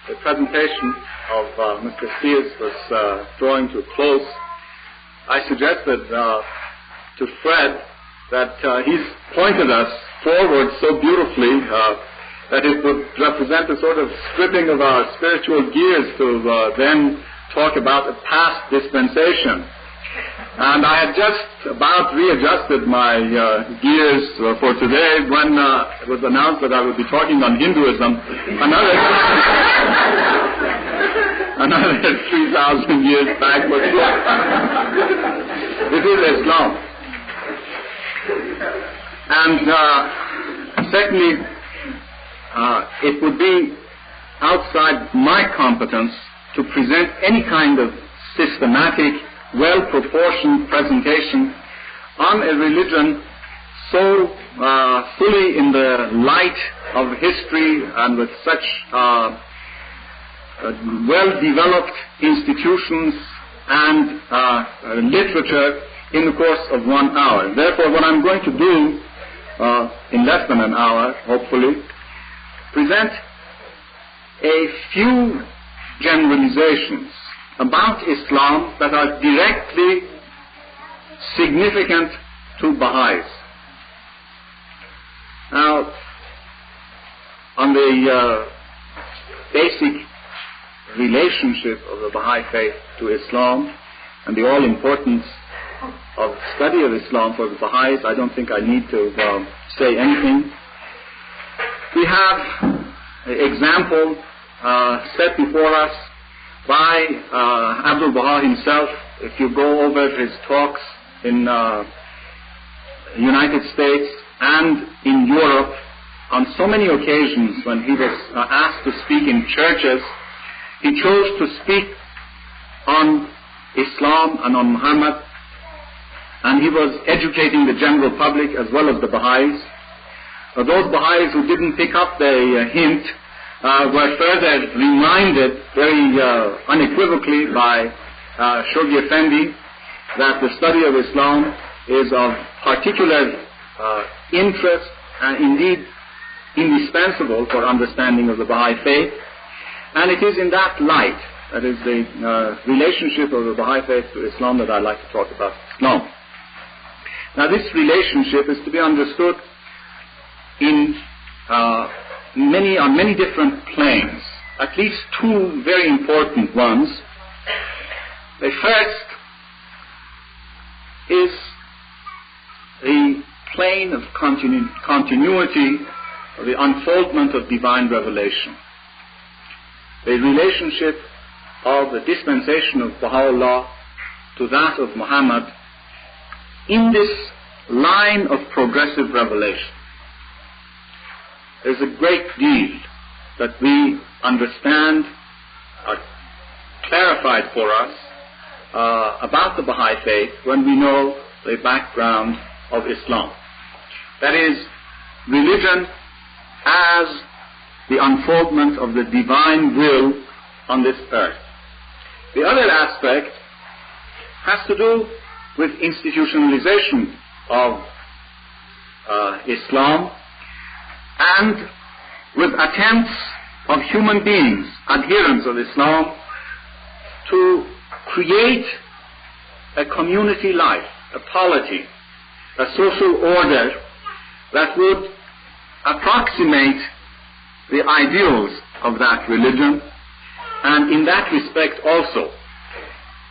the presentation of Mr. Spears was drawing to a close, I suggested to Fred that he's pointed us forward so beautifully that it would represent a sort of stripping of our spiritual gears to then talk about a past dispensation. And I had just about readjusted my gears for today when it was announced that I would be talking on Hinduism. Another 3,000 years back, but it is Islam. And secondly, it would be outside my competence to present any kind of systematic, well-proportioned presentation on a religion so fully in the light of history and with such well-developed institutions and literature in the course of 1 hour. Therefore, what I'm going to do in less than an hour, hopefully, present a few generalizations about Islam that are directly significant to Baha'is. Now, on the basic relationship of the Baha'i faith to Islam and the all-importance of study of Islam for the Baha'is, I don't think I need to say anything. We have an example set before us by Abdul Baha himself. If you go over his talks in the United States and in Europe, on so many occasions when he was asked to speak in churches, he chose to speak on Islam and on Muhammad, and he was educating the general public as well as the Baha'is. Those Baha'is who didn't pick up the hint were further reminded very unequivocally by Shoghi Effendi that the study of Islam is of particular interest and indeed indispensable for understanding of the Baha'i faith. And it is in that light, that is the relationship of the Baha'i faith to Islam, that I'd like to talk about Islam. Now, this relationship is to be understood in on many different planes, at least two very important ones. The first is the plane of continuity, of the unfoldment of divine revelation. The relationship of the dispensation of Baha'u'llah to that of Muhammad in this line of progressive revelation. There's a great deal that we understand, are clarified for us about the Baha'i faith when we know the background of Islam. That is, religion as the unfoldment of the divine will on this earth. The other aspect has to do with institutionalization of Islam and with attempts of human beings, adherents of Islam, to create a community life, a polity, a social order that would approximate the ideals of that religion, and in that respect also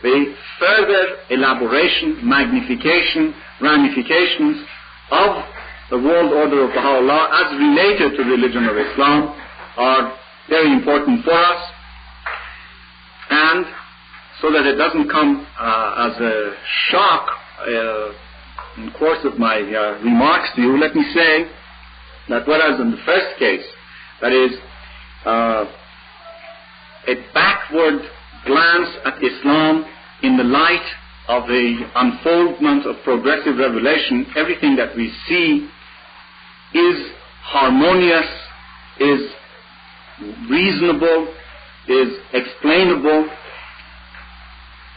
the further elaboration, magnification, ramifications of the world order of Baha'u'llah as related to religion of Islam are very important for us. And so that it doesn't come as a shock in the course of my remarks to you, let me say that whereas in the first case, that is a backward glance at Islam in the light of the unfoldment of progressive revelation, everything that we see is harmonious, is reasonable, is explainable.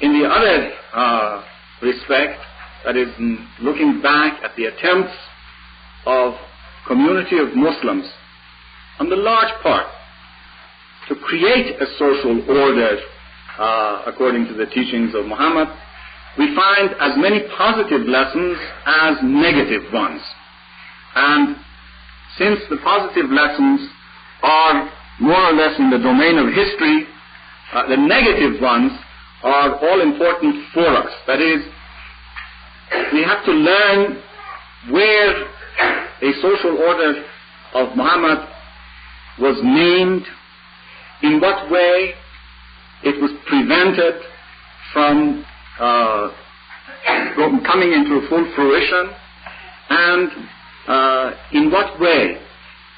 In the other respect, that is, in looking back at the attempts of community of Muslims, on the large part, to create a social order according to the teachings of Muhammad, we find as many positive lessons as negative ones. And since the positive lessons are more or less in the domain of history, the negative ones are all important for us. That is, we have to learn where a social order of Muhammad was named, in what way it was prevented from coming into full fruition, and in what way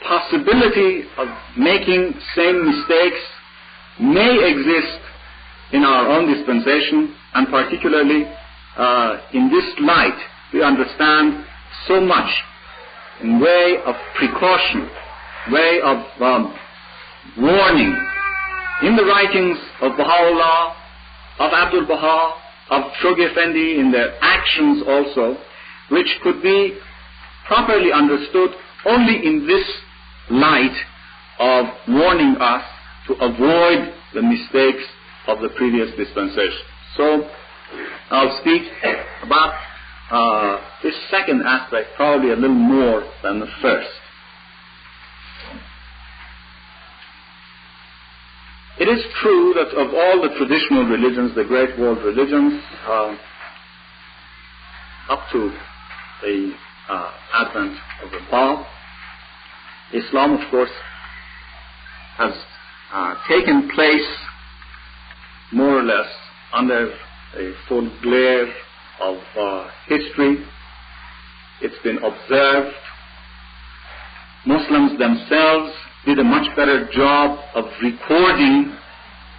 possibility of making same mistakes may exist in our own dispensation, and particularly in this light we understand so much in way of precaution, way of warning in the writings of Baha'u'llah, of Abdul Baha, of Shoghi Effendi, in their actions also, which could be properly understood only in this light of warning us to avoid the mistakes of the previous dispensation. So I'll speak about this second aspect probably a little more than the first. It is true that of all the traditional religions, the great world religions, up to the advent of the Bab, Islam, of course, has taken place more or less under a full glare of history. It's been observed. Muslims themselves did a much better job of recording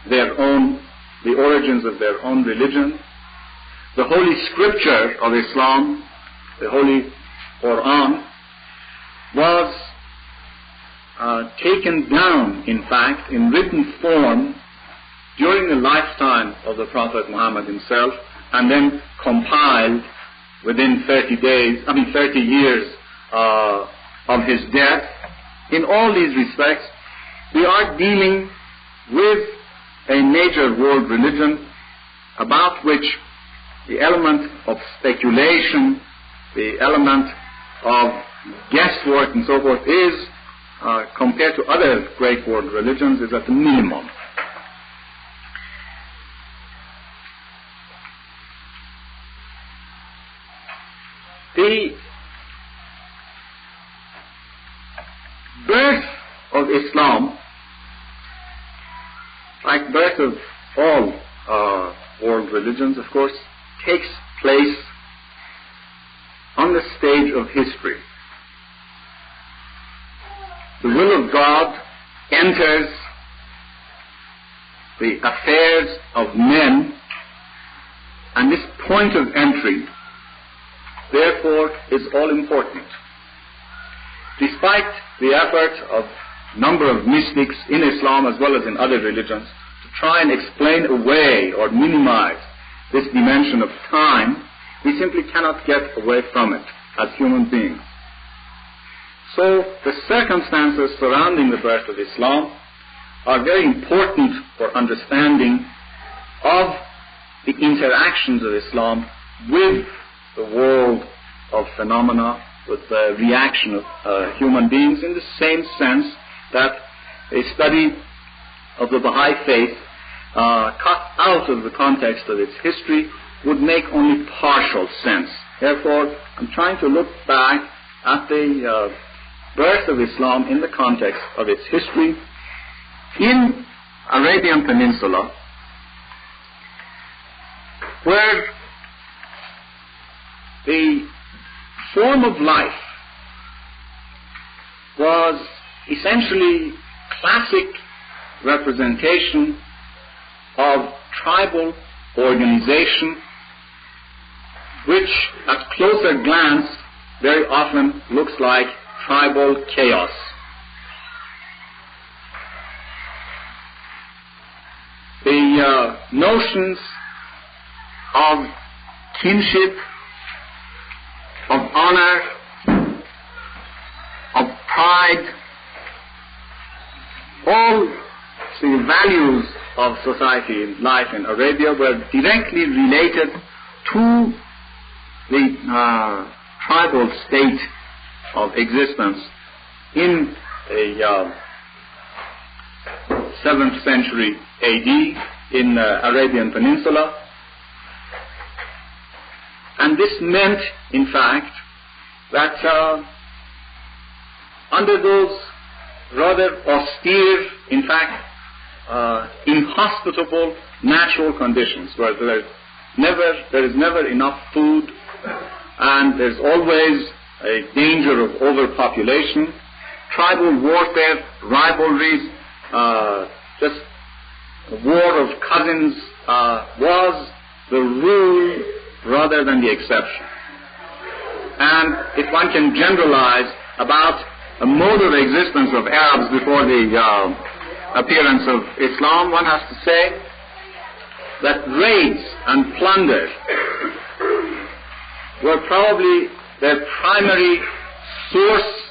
the origins of their own religion. The holy scripture of Islam, the Holy Quran, was taken down, in fact, in written form during the lifetime of the Prophet Muhammad himself, and then compiled within 30 years of his death. In all these respects, we are dealing with a major world religion about which the element of speculation, the element of guesswork and so forth is, compared to other great world religions, is at the minimum. The birth of Islam, like birth of all world religions, of course, takes place on the stage of history. The will of God enters the affairs of men, and this point of entry, therefore, is all important. Despite the effort of a number of mystics in Islam as well as in other religions to try and explain away or minimize this dimension of time, we simply cannot get away from it as human beings. So the circumstances surrounding the birth of Islam are very important for understanding of the interactions of Islam with the world of phenomena, with the reaction of human beings, in the same sense that a study of the Baha'i faith cut out of the context of its history would make only partial sense. Therefore, I'm trying to look back at the birth of Islam in the context of its history. In Arabian Peninsula, where the form of life was essentially classic representation of tribal organization, which at closer glance very often looks like tribal chaos. The notions of kinship, of honor, of pride, all the values of society and life in Arabia were directly related to the tribal state of existence in the 7th century AD in the Arabian Peninsula. And this meant, in fact, that under those rather austere, in fact, inhospitable natural conditions where there is never enough food and there's always a danger of overpopulation, tribal warfare, rivalries, just a war of cousins was the rule rather than the exception. And if one can generalize about a mode of existence of Arabs before the appearance of Islam, one has to say that raids and plunder were probably their primary source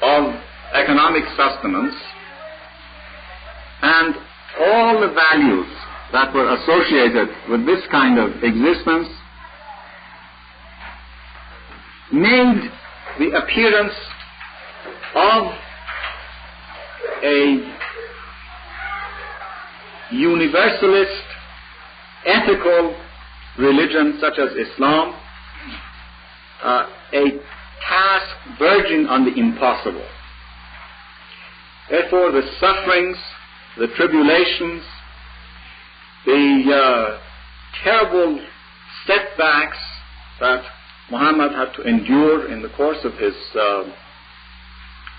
of economic sustenance, and all the values that were associated with this kind of existence made the appearance of a universalist, ethical religion such as Islam a task verging on the impossible. Therefore, the sufferings, the tribulations, the terrible setbacks that Muhammad had to endure in the course of his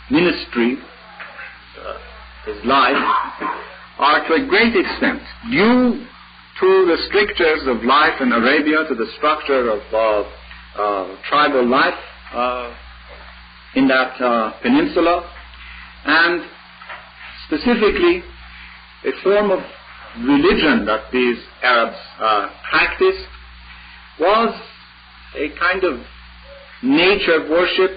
ministry, his life, are to a great extent due to the strictures of life in Arabia, to the structure of tribal life in that peninsula, and specifically a form of religion that these Arabs practiced was a kind of nature worship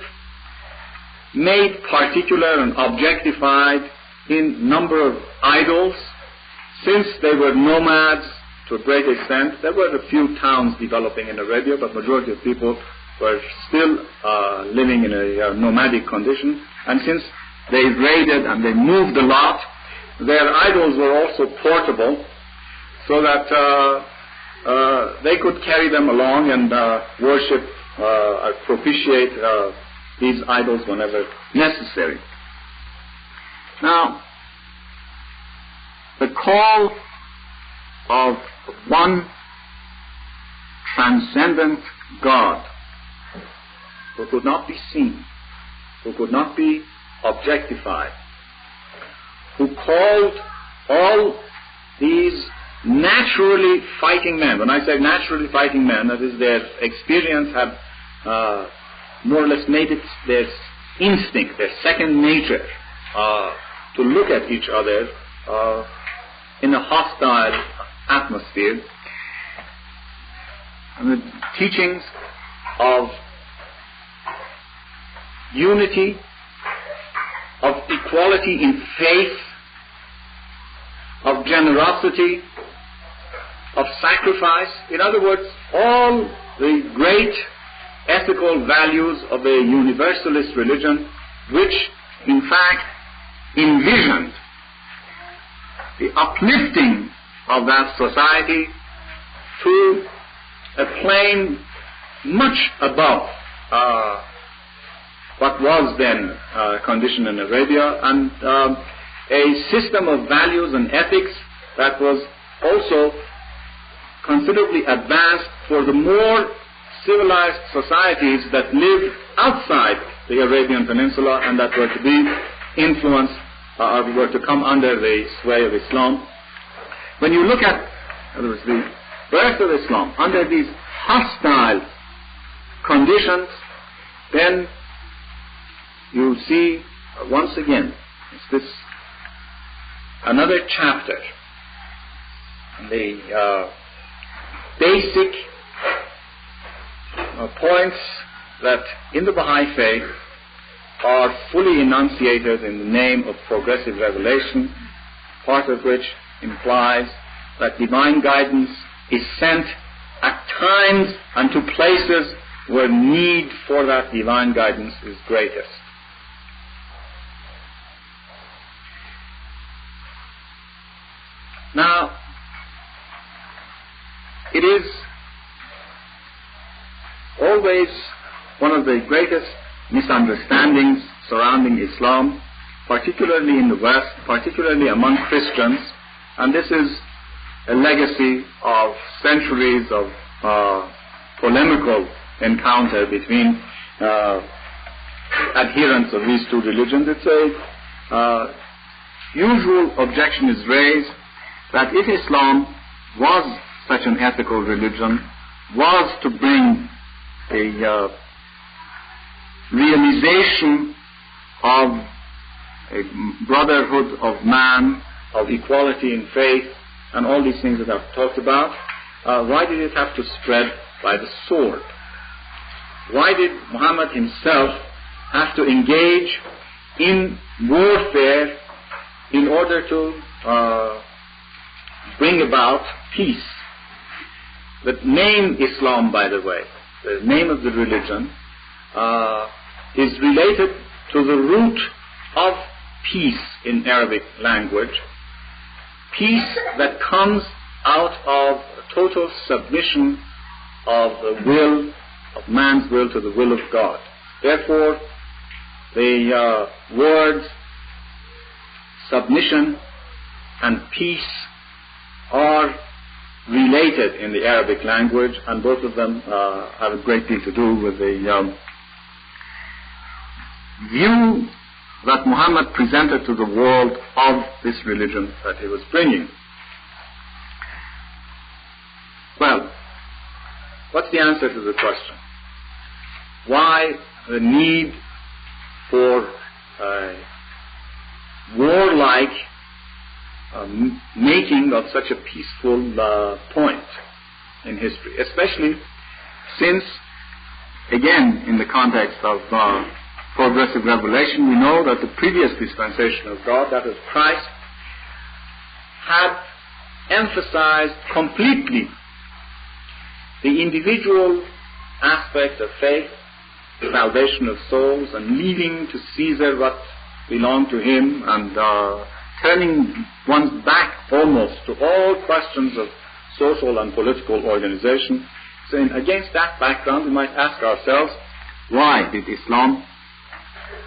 made particular and objectified in number of idols. Since they were nomads to a great extent, there were a few towns developing in Arabia, but majority of people were still living in a nomadic condition. And since they raided and they moved a lot, their idols were also portable, so that they could carry them along and worship, propitiate these idols whenever necessary. Now, the call of one transcendent God, who could not be seen, who could not be objectified, who called all these naturally fighting men. When I say naturally fighting men, that is, their experience had more or less made it their instinct, their second nature, to look at each other in a hostile atmosphere. And the teachings of unity, of equality in faith, of generosity, of sacrifice, in other words, all the great ethical values of a universalist religion, which in fact envisioned the uplifting of that society to a plane much above what was then condition in Arabia, and a system of values and ethics that was also considerably advanced for the more civilized societies that lived outside the Arabian Peninsula and that were to be influenced or were to come under the sway of Islam. When you look at, in other words, the birth of Islam under these hostile conditions, then you see once again it's this another chapter, the basic points that in the Baha'i faith are fully enunciated in the name of progressive revelation, part of which implies that divine guidance is sent at times and to places where need for that divine guidance is greatest. Now, it is always one of the greatest misunderstandings surrounding Islam, particularly in the West, particularly among Christians, and this is a legacy of centuries of polemical encounter between adherents of these two religions. It's a usual objection is raised that if Islam was such an ethical religion, was to bring a realization of a brotherhood of man, of equality in faith, and all these things that I've talked about, why did it have to spread by the sword? Why did Muhammad himself have to engage in warfare in order to bring about peace? The name Islam, by the way, the name of the religion, is related to the root of peace in Arabic language. Peace that comes out of a total submission of the will, of man's will to the will of God. Therefore, the words submission and peace are related in the Arabic language, and both of them have a great deal to do with the view that Muhammad presented to the world of this religion that he was bringing. Well, what's the answer to the question? Why the need for warlike making of such a peaceful point in history, especially since, again, in the context of progressive revelation, we know that the previous dispensation of God, that is Christ, had emphasized completely the individual aspect of faith, the salvation of souls, and leaving to Caesar what belonged to him, and turning one's back almost to all questions of social and political organization. So against that background, we might ask ourselves, why did Islam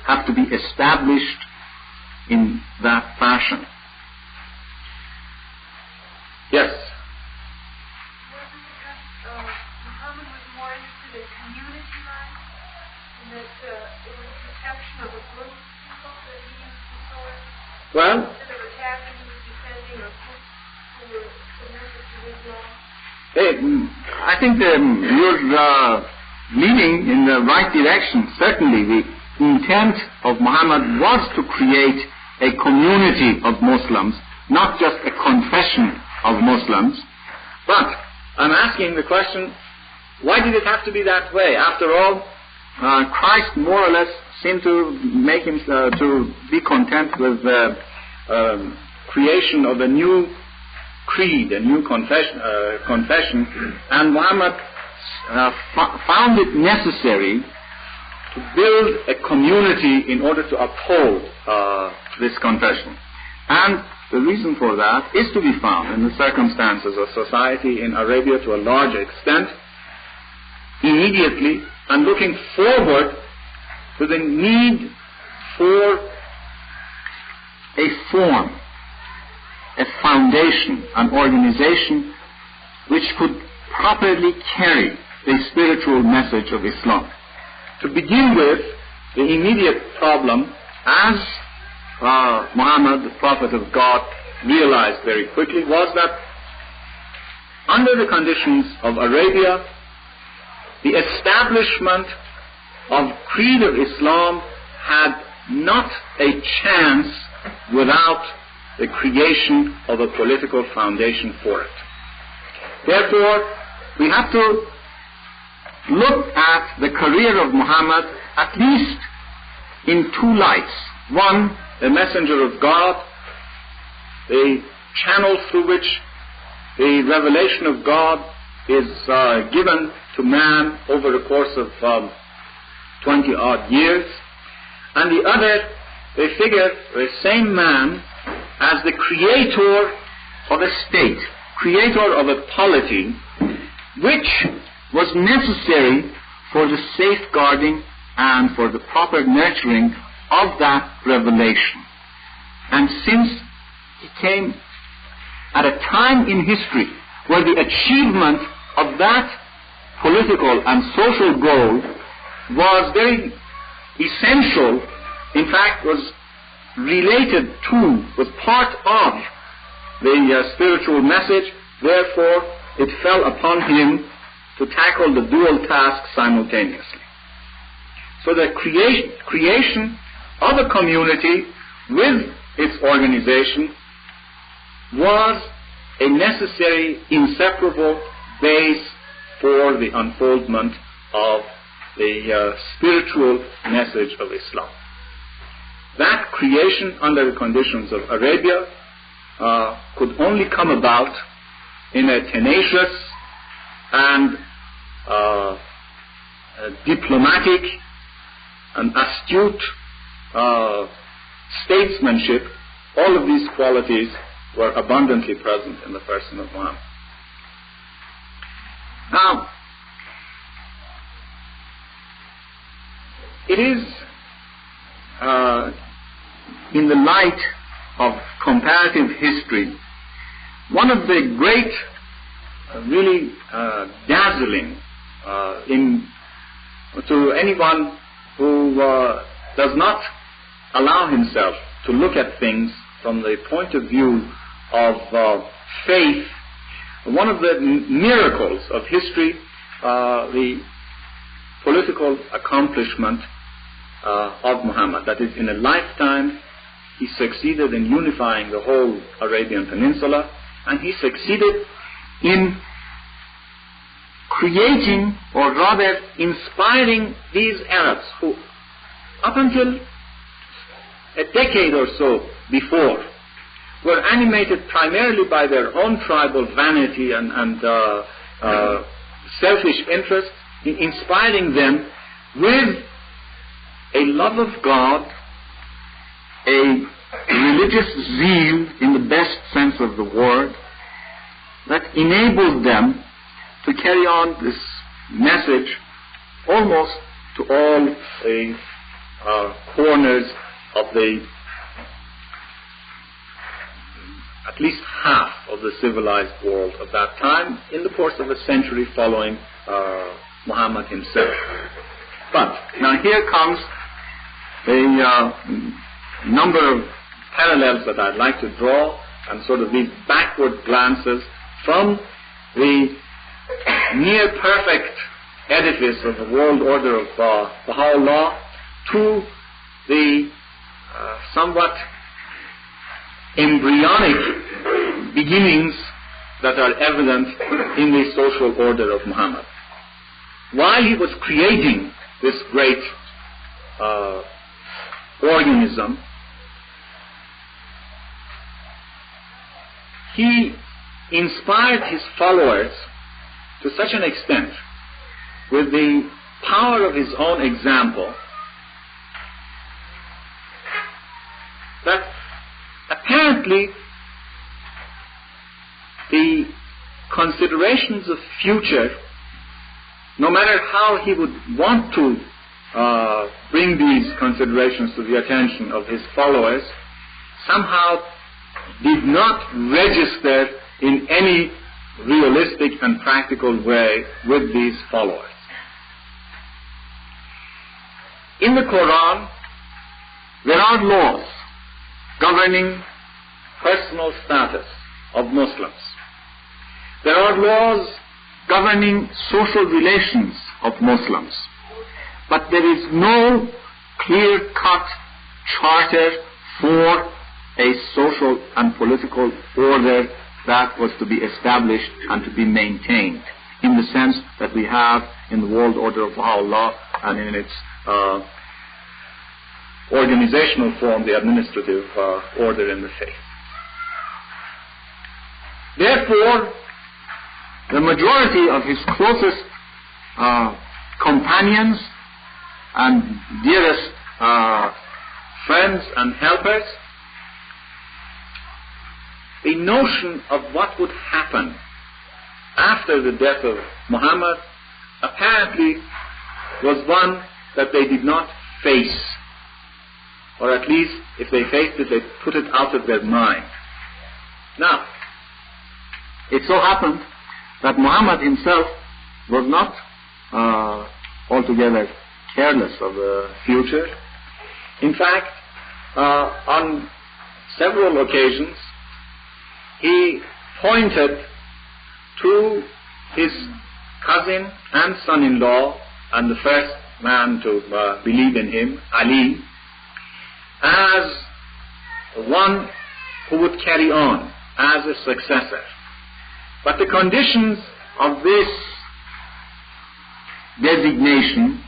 have to be established in that fashion? Yes? Was it because Muhammad was more interested in community life, and that it was the protection of a group of people that he used the sword? Well, instead of attacking, he was defending a group who were submissive to his law? I think you're leading in the right direction. Certainly, the intent of Muhammad was to create a community of Muslims, not just a confession of Muslims. But I'm asking the question, why did it have to be that way? After all, Christ more or less seemed to make him to be content with the creation of a new creed, a new confession, and Muhammad found it necessary to build a community in order to uphold this confession. And the reason for that is to be found in the circumstances of society in Arabia to a large extent, immediately, and looking forward to the need for a form, a foundation, an organization which could properly carry the spiritual message of Islam. To begin with, the immediate problem, as Muhammad, the Prophet of God, realized very quickly, was that under the conditions of Arabia, the establishment of creed of Islam had not a chance without the creation of a political foundation for it. Therefore, we have to look at the career of Muhammad at least in two lights. One, a messenger of God the channel through which the revelation of God is given to man over the course of 20-odd years. And the other, they figure the same man as the creator of a state, creator of a polity, which was necessary for the safeguarding and for the proper nurturing of that revelation. And since he came at a time in history where the achievement of that political and social goal was very essential, in fact was related to, was part of the spiritual message, therefore it fell upon him to tackle the dual task simultaneously. So the creation of a community with its organization was a necessary, inseparable base for the unfoldment of the spiritual message of Islam. That creation under the conditions of Arabia could only come about in a tenacious and diplomatic and astute statesmanship. All of these qualities were abundantly present in the person of Muhammad. Now, it is in the light of comparative history one of the great, really dazzling to anyone who does not allow himself to look at things from the point of view of faith. One of the miracles of history, the political accomplishment of Muhammad. That is, in a lifetime, he succeeded in unifying the whole Arabian Peninsula, and he succeeded in creating, or rather inspiring, these Arabs who, up until a decade or so before, were animated primarily by their own tribal vanity and selfish interest, in inspiring them with a love of God, a religious zeal in the best sense of the word, that enabled them to carry on this message almost to all the corners of the, at least half of the civilized world of that time, in the course of a century following Muhammad himself. But now here comes a number of parallels that I'd like to draw, and sort of these backward glances from the near perfect edifice of the world order of Baha'u'llah to the somewhat embryonic beginnings that are evident in the social order of Muhammad. While he was creating this great organism, he inspired his followers to such an extent with the power of his own example that apparently the considerations of future, no matter how he would want to bring these considerations to the attention of his followers, somehow did not register in any realistic and practical way with these followers. In the Quran, there are laws governing personal status of Muslims. There are laws governing social relations of Muslims. But there is no clear-cut charter for a social and political order that was to be established and to be maintained in the sense that we have in the world order of Baha'u'llah and in its organizational form, the administrative order in the faith. Therefore, the majority of his closest companions and dearest friends and helpers, the notion of what would happen after the death of Muhammad apparently was one that they did not face, or at least if they faced it, they put it out of their mind. Now, it so happened that Muhammad himself was not altogether careless of the future. In fact, on several occasions, he pointed to his cousin and son-in-law and the first man to believe in him, Ali, as one who would carry on as a successor. But the conditions of this designation,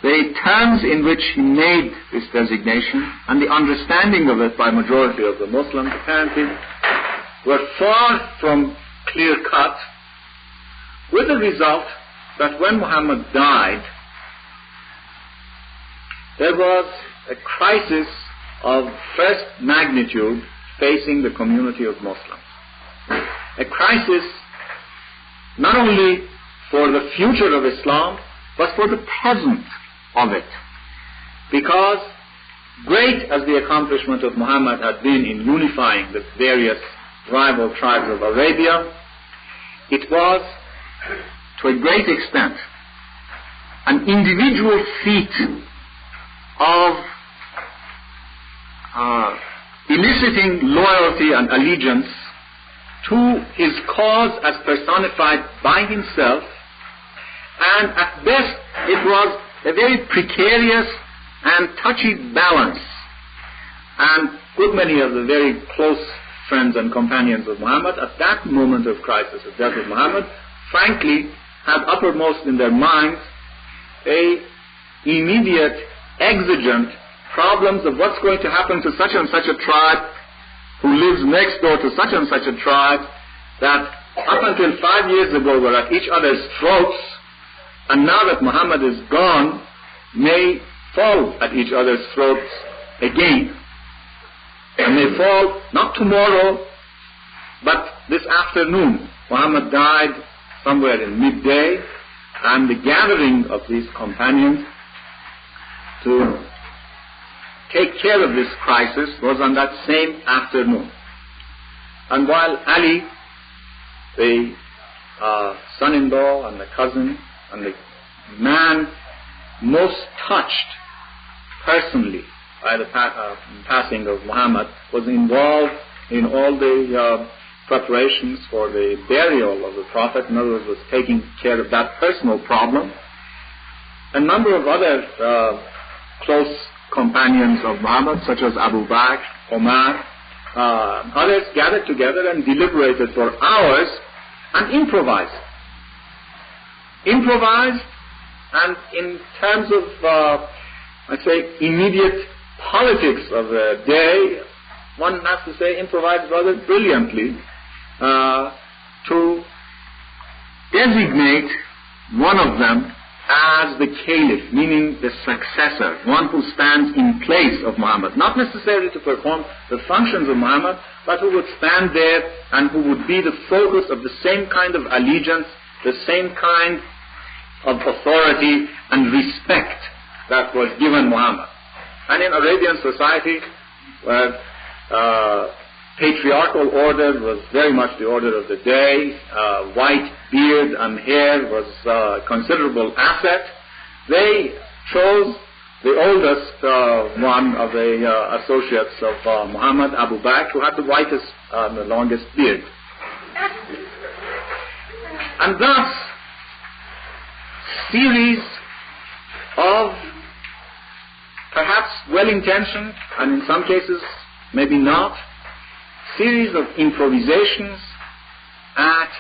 the terms in which he made this designation, and the understanding of it by majority of the Muslims apparently were far from clear-cut, with the result that when Muhammad died, there was a crisis of first magnitude facing the community of Muslims. A crisis not only for the future of Islam, but for the present of it. Because great as the accomplishment of Muhammad had been in unifying the various rival tribes of Arabia, it was, to a great extent, an individual feat of eliciting loyalty and allegiance to his cause as personified by himself, and at best it was a very precarious and touchy balance. And good many of the very close friends and companions of Muhammad at that moment of crisis, the death of Muhammad, frankly had uppermost in their minds a immediate, exigent problems of what's going to happen to such and such a tribe who lives next door to such and such a tribe that up until 5 years ago were at each other's throats, and now that Muhammad is gone, may fall at each other's throats again. And may fall not tomorrow, but this afternoon. Muhammad died somewhere in midday, and the gathering of these companions to take care of this crisis was on that same afternoon. And while Ali, the son-in-law and the cousin and the man most touched personally by the passing of Muhammad, was involved in all the preparations for the burial of the Prophet, in other words, was taking care of that personal problem. A number of other close companions of Muhammad, such as Abu Bakr, Omar, others gathered together and deliberated for hours and improvised. And in terms of, I'd say, immediate politics of the day, one has to say improvised rather brilliantly to designate one of them as the caliph, meaning the successor, one who stands in place of Muhammad, not necessarily to perform the functions of Muhammad, but who would stand there and who would be the focus of the same kind of allegiance, the same kind of authority and respect that was given Muhammad. And in Arabian society, where patriarchal order was very much the order of the day, white beard and hair was a considerable asset, they chose the oldest one of the associates of Muhammad, Abu Bakr, who had the whitest and the longest beard. And thus, series of perhaps well-intentioned, and in some cases maybe not, series of improvisations at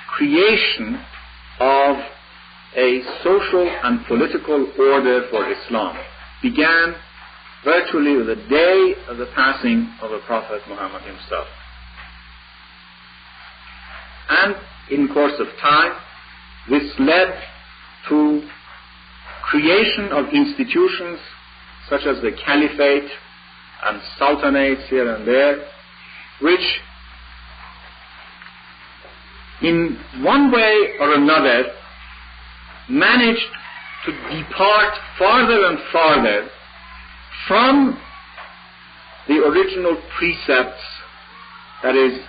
creation of a social and political order for Islam began virtually with the day of the passing of the Prophet Muhammad himself. And in course of time, this led to creation of institutions such as the caliphate and sultanates here and there, which in one way or another managed to depart farther and farther from the original precepts, that is,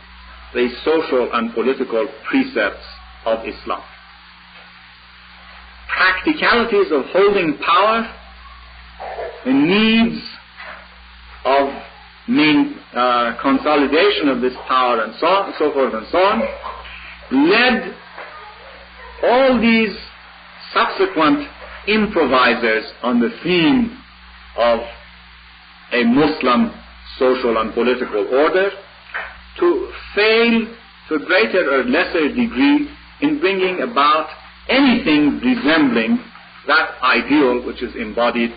the social and political precepts of Islam. Practicalities of holding power, the needs of consolidation of this power and so forth and so on, led all these subsequent improvisers on the theme of a Muslim social and political order to fail to a greater or lesser degree in bringing about anything resembling that ideal which is embodied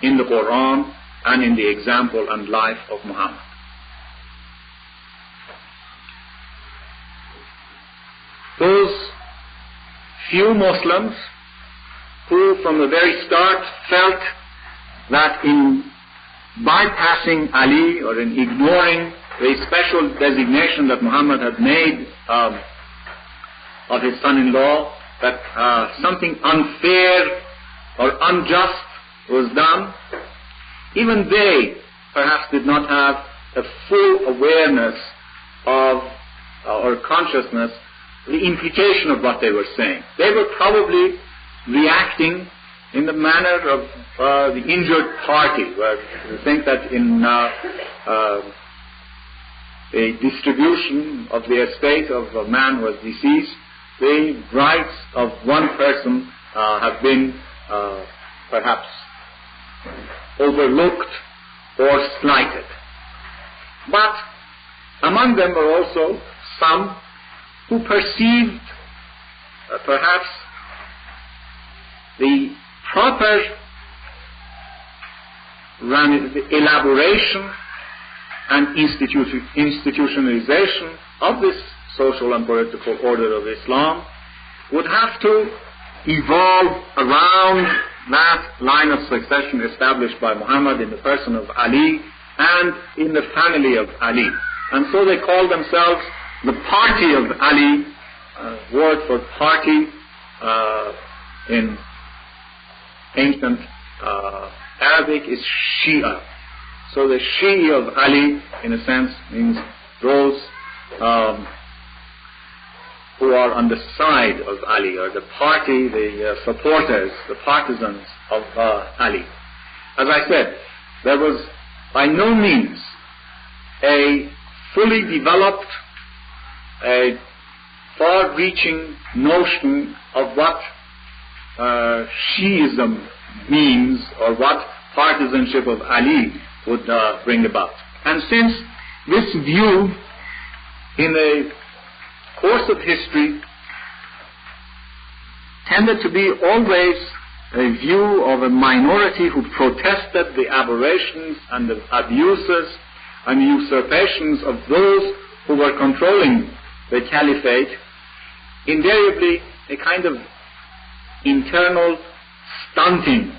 in the Quran and in the example and life of Muhammad. Those few Muslims who from the very start felt that in bypassing Ali or in ignoring the special designation that Muhammad had made of his son-in-law, that something unfair or unjust was done, even they perhaps did not have a full awareness of or consciousness the implication of what they were saying. They were probably reacting in the manner of the injured party, where you think that in the distribution of the estate of a man who was deceased, the rights of one person have been perhaps overlooked or slighted. But among them were also some who perceived perhaps the proper elaboration and institutionalization of this social and political order of Islam would have to evolve around that line of succession established by Muhammad in the person of Ali and in the family of Ali. And so they called themselves the party of Ali. Word for party in ancient Arabic is Shia. So the Shia of Ali, in a sense, means those who are on the side of Ali, or the party, the supporters, the partisans of Ali. As I said, there was by no means a fully developed, a far-reaching notion of what Shiism means or what partisanship of Ali would bring about. And since this view in the course of history tended to be always a view of a minority who protested the aberrations and the abuses and usurpations of those who were controlling the caliphate, invariably a kind of internal stunting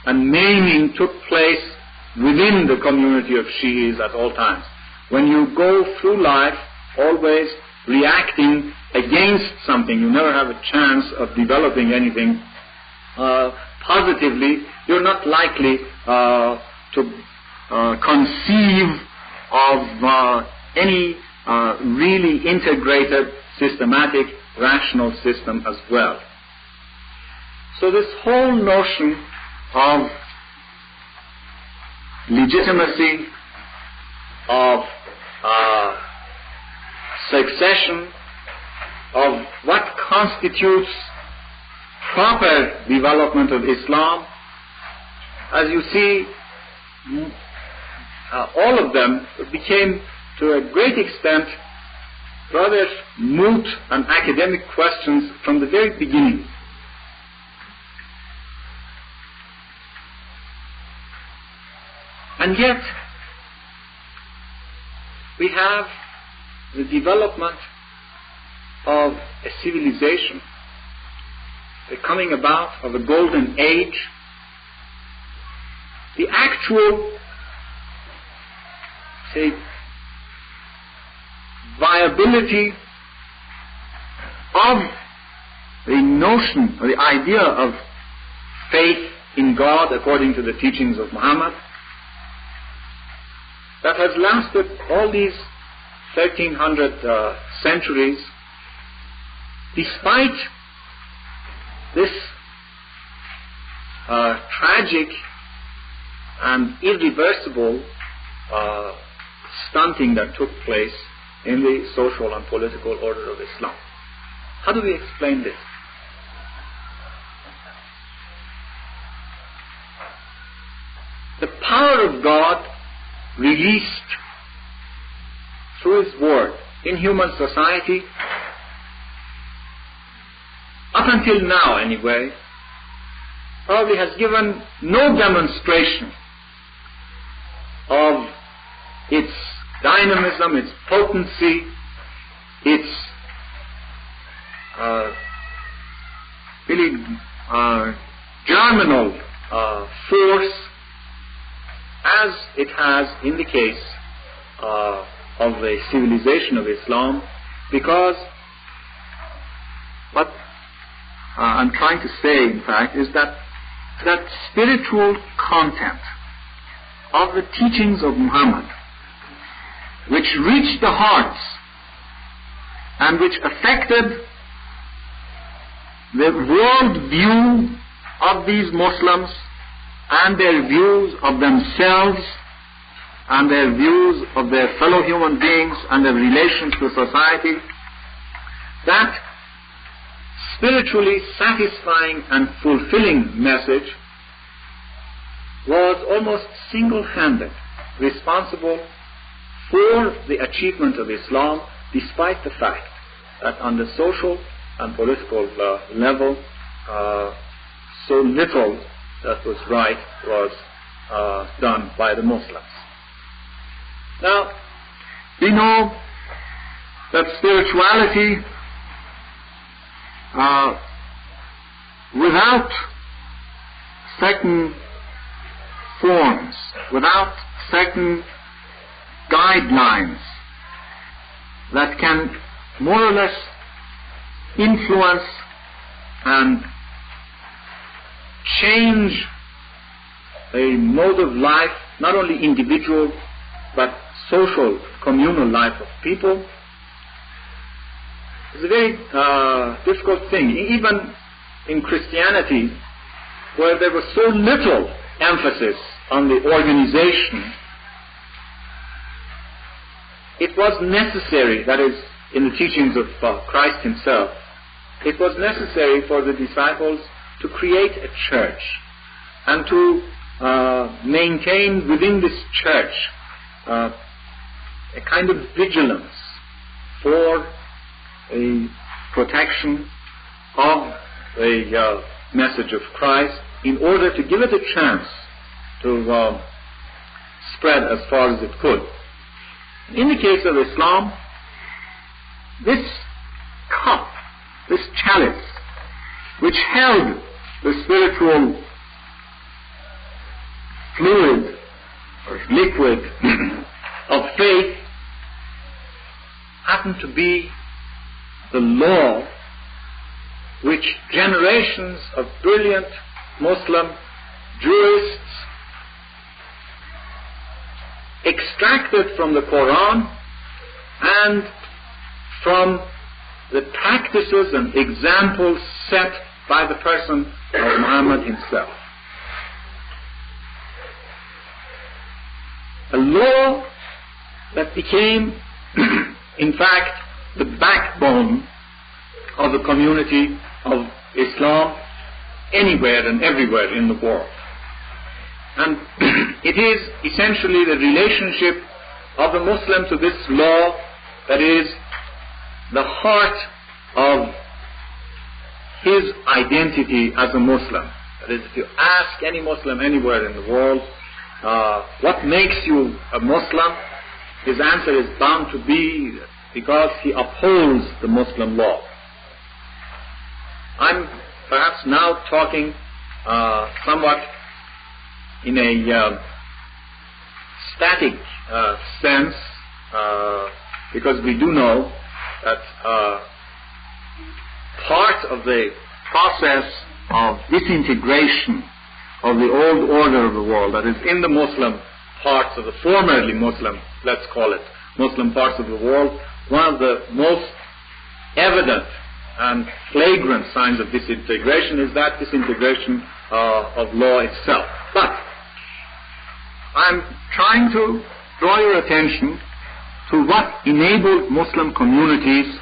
and maiming took place within the community of Shi'is at all times. When you go through life always reacting against something, you never have a chance of developing anything positively, you're not likely to conceive of any really integrated, systematic, rational system as well. So this whole notion of legitimacy, of succession, of what constitutes proper development of Islam, as you see, all of them became to a great extent rather moot and academic questions from the very beginning. And yet, we have the development of a civilization, the coming about of a golden age, the actual, say, viability of the notion or the idea of faith in God according to the teachings of Muhammad, that has lasted all these 1300 centuries, despite this tragic and irreversible stunting that took place in the social and political order of Islam. How do we explain this? The power of God released through His Word in human society, up until now anyway, probably has given no demonstration of its dynamism, its potency, its really germinal force as it has in the case of the civilization of Islam, because what I'm trying to say, in fact, is that spiritual content of the teachings of Muhammad, which reached the hearts and which affected the world view of these Muslims and their views of themselves and their views of their fellow human beings and their relations to society, that spiritually satisfying and fulfilling message was almost single-handed responsible for the achievement of Islam, despite the fact that on the social and political level, so little that was right was done by the Muslims. Now, we know that spirituality without certain forms, without certain guidelines that can more or less influence and change a mode of life, not only individual but social, communal life of people, is a very difficult thing. Even in Christianity, where there was so little emphasis on the organization, it was necessary, that is, in the teachings of Christ Himself, it was necessary for the disciples to create a church and to maintain within this church a kind of vigilance for a protection of the message of Christ, in order to give it a chance to spread as far as it could. In the case of Islam, this cup, this chalice, which held the spiritual fluid or liquid of faith, happened to be the law which generations of brilliant Muslim jurists extracted from the Quran and from the practices and examples set by the person of Muhammad himself. A law that became, in fact, the backbone of the community of Islam anywhere and everywhere in the world. And it is essentially the relationship of the Muslim to this law that is the heart of his identity as a Muslim. That is, if you ask any Muslim anywhere in the world, what makes you a Muslim, his answer is bound to be because he upholds the Muslim law. I'm perhaps now talking somewhat in a static sense, because we do know that part of the process of disintegration of the old order of the world, that is in the Muslim parts of the formerly Muslim, let's call it, Muslim parts of the world, one of the most evident and flagrant signs of disintegration is that disintegration of law itself. But I'm trying to draw your attention to what enabled Muslim communities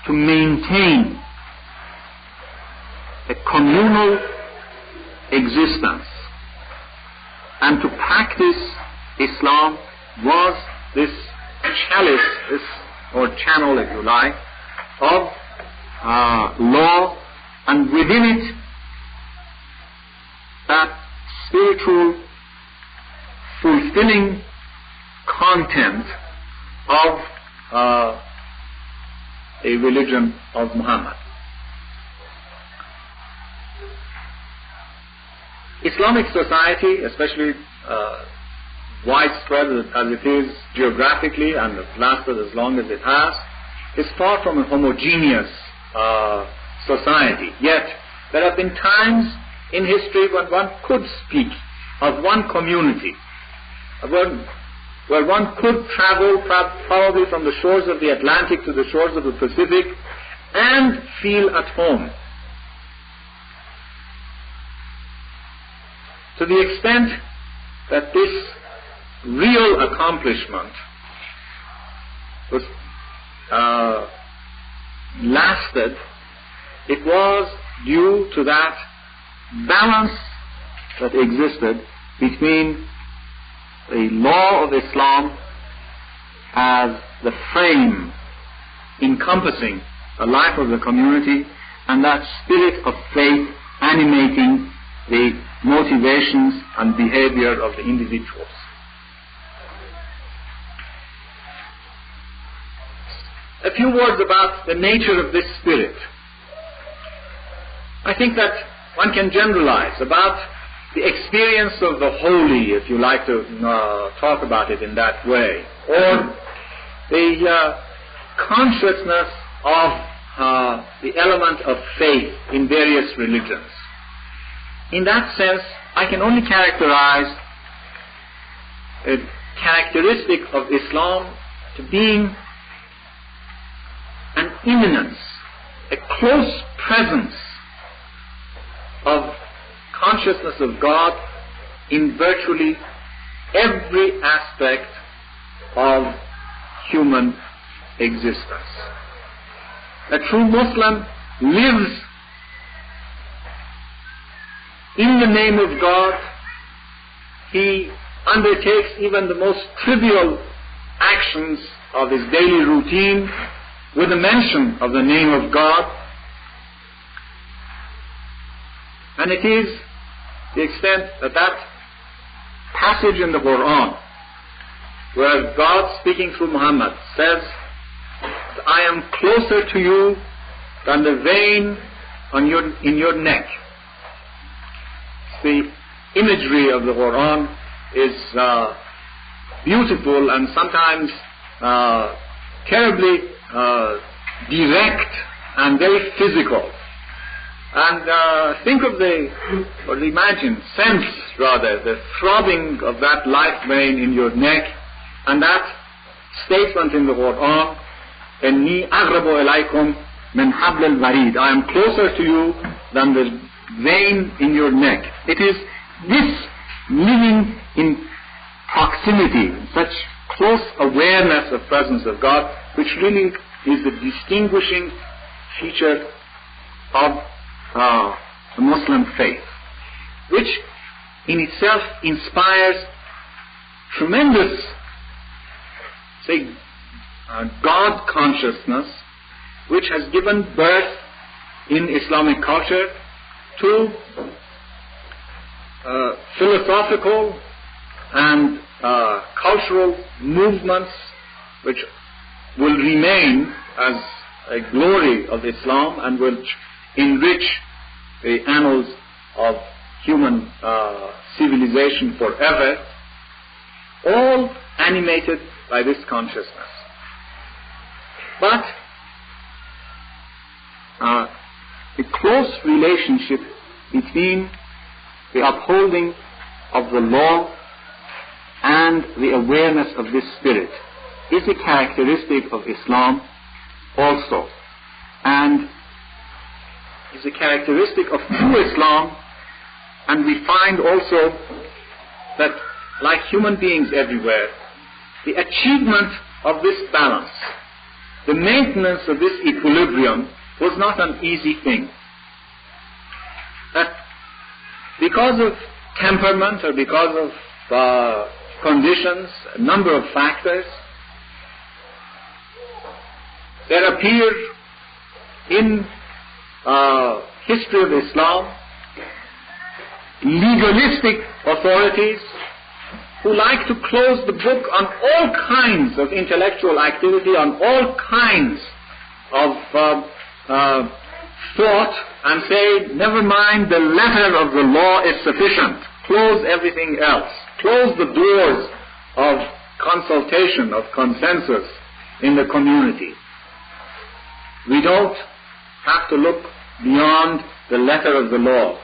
to maintain a communal existence and to practice Islam was this chalice, or channel if you like, of law, and within it that spiritual fulfilling content of a religion of Muhammad. Islamic society, especially widespread as it is geographically and has lasted as long as it has, is far from a homogeneous society. Yet there have been times in history when one could speak of one community, where one could travel probably from the shores of the Atlantic to the shores of the Pacific and feel at home. To the extent that this real accomplishment was lasted, it was due to that balance that existed between the law of Islam as the frame encompassing the life of the community and that spirit of faith animating the motivations and behavior of the individuals. A few words about the nature of this spirit. I think that one can generalize about the experience of the holy, if you like to talk about it in that way, or the consciousness of the element of faith in various religions. In that sense, I can only characterize a characteristic of Islam to being an immanence, a close presence of consciousness of God in virtually every aspect of human existence. A true Muslim lives in the name of God. He undertakes even the most trivial actions of his daily routine with a mention of the name of God. And it is the extent that that passage in the Quran, where God speaking through Muhammad says, I am closer to you than the vein in your neck. The imagery of the Quran is beautiful and sometimes terribly direct and very physical. And think of or imagine, sense rather, the throbbing of that life vein in your neck, and that statement in the Quran, إِنِّي أَغْرَبُ إِلَيْكُمْ مِنْ حَبْلِ الْوَرِيدِ, I am closer to you than the vein in your neck. It is this living in proximity, such close awareness of presence of God, which really is the distinguishing feature of the Muslim faith, which in itself inspires tremendous, God consciousness, which has given birth in Islamic culture to philosophical and cultural movements which will remain as a glory of Islam and will enrich the annals of human civilization forever, all animated by this consciousness. But a close relationship between the upholding of the law and the awareness of this spirit is a characteristic of Islam also, and is a characteristic of true Islam. And we find also that, like human beings everywhere, the achievement of this balance, the maintenance of this equilibrium, was not an easy thing. That because of temperament or because of conditions, a number of factors, there appear in history of Islam legalistic authorities who like to close the book on all kinds of intellectual activity, on all kinds of thought, and say, never mind, the letter of the law is sufficient. Close everything else. Close the doors of consultation, of consensus in the community. We don't have to look beyond the letter of the law.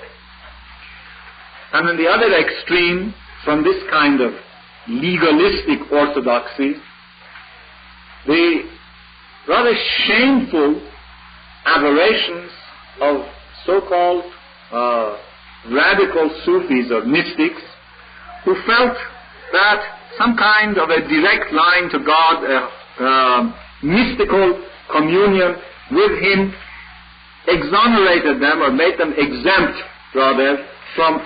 And on the other extreme, from this kind of legalistic orthodoxy, the rather shameful aberrations of so-called radical Sufis or mystics who felt that some kind of a direct line to God, a mystical communion with Him, exonerated them or made them exempt, rather, from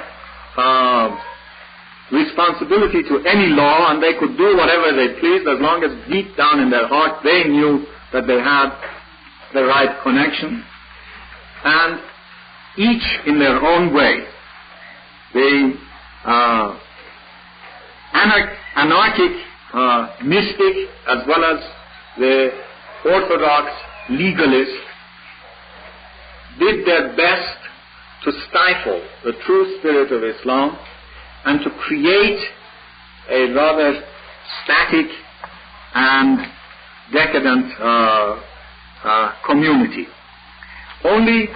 responsibility to any law, and they could do whatever they pleased as long as deep down in their heart they knew that they had the right connection. And each in their own way, the anarchic mystic as well as the orthodox legalist, did their best to stifle the true spirit of Islam and to create a rather static and decadent community. Only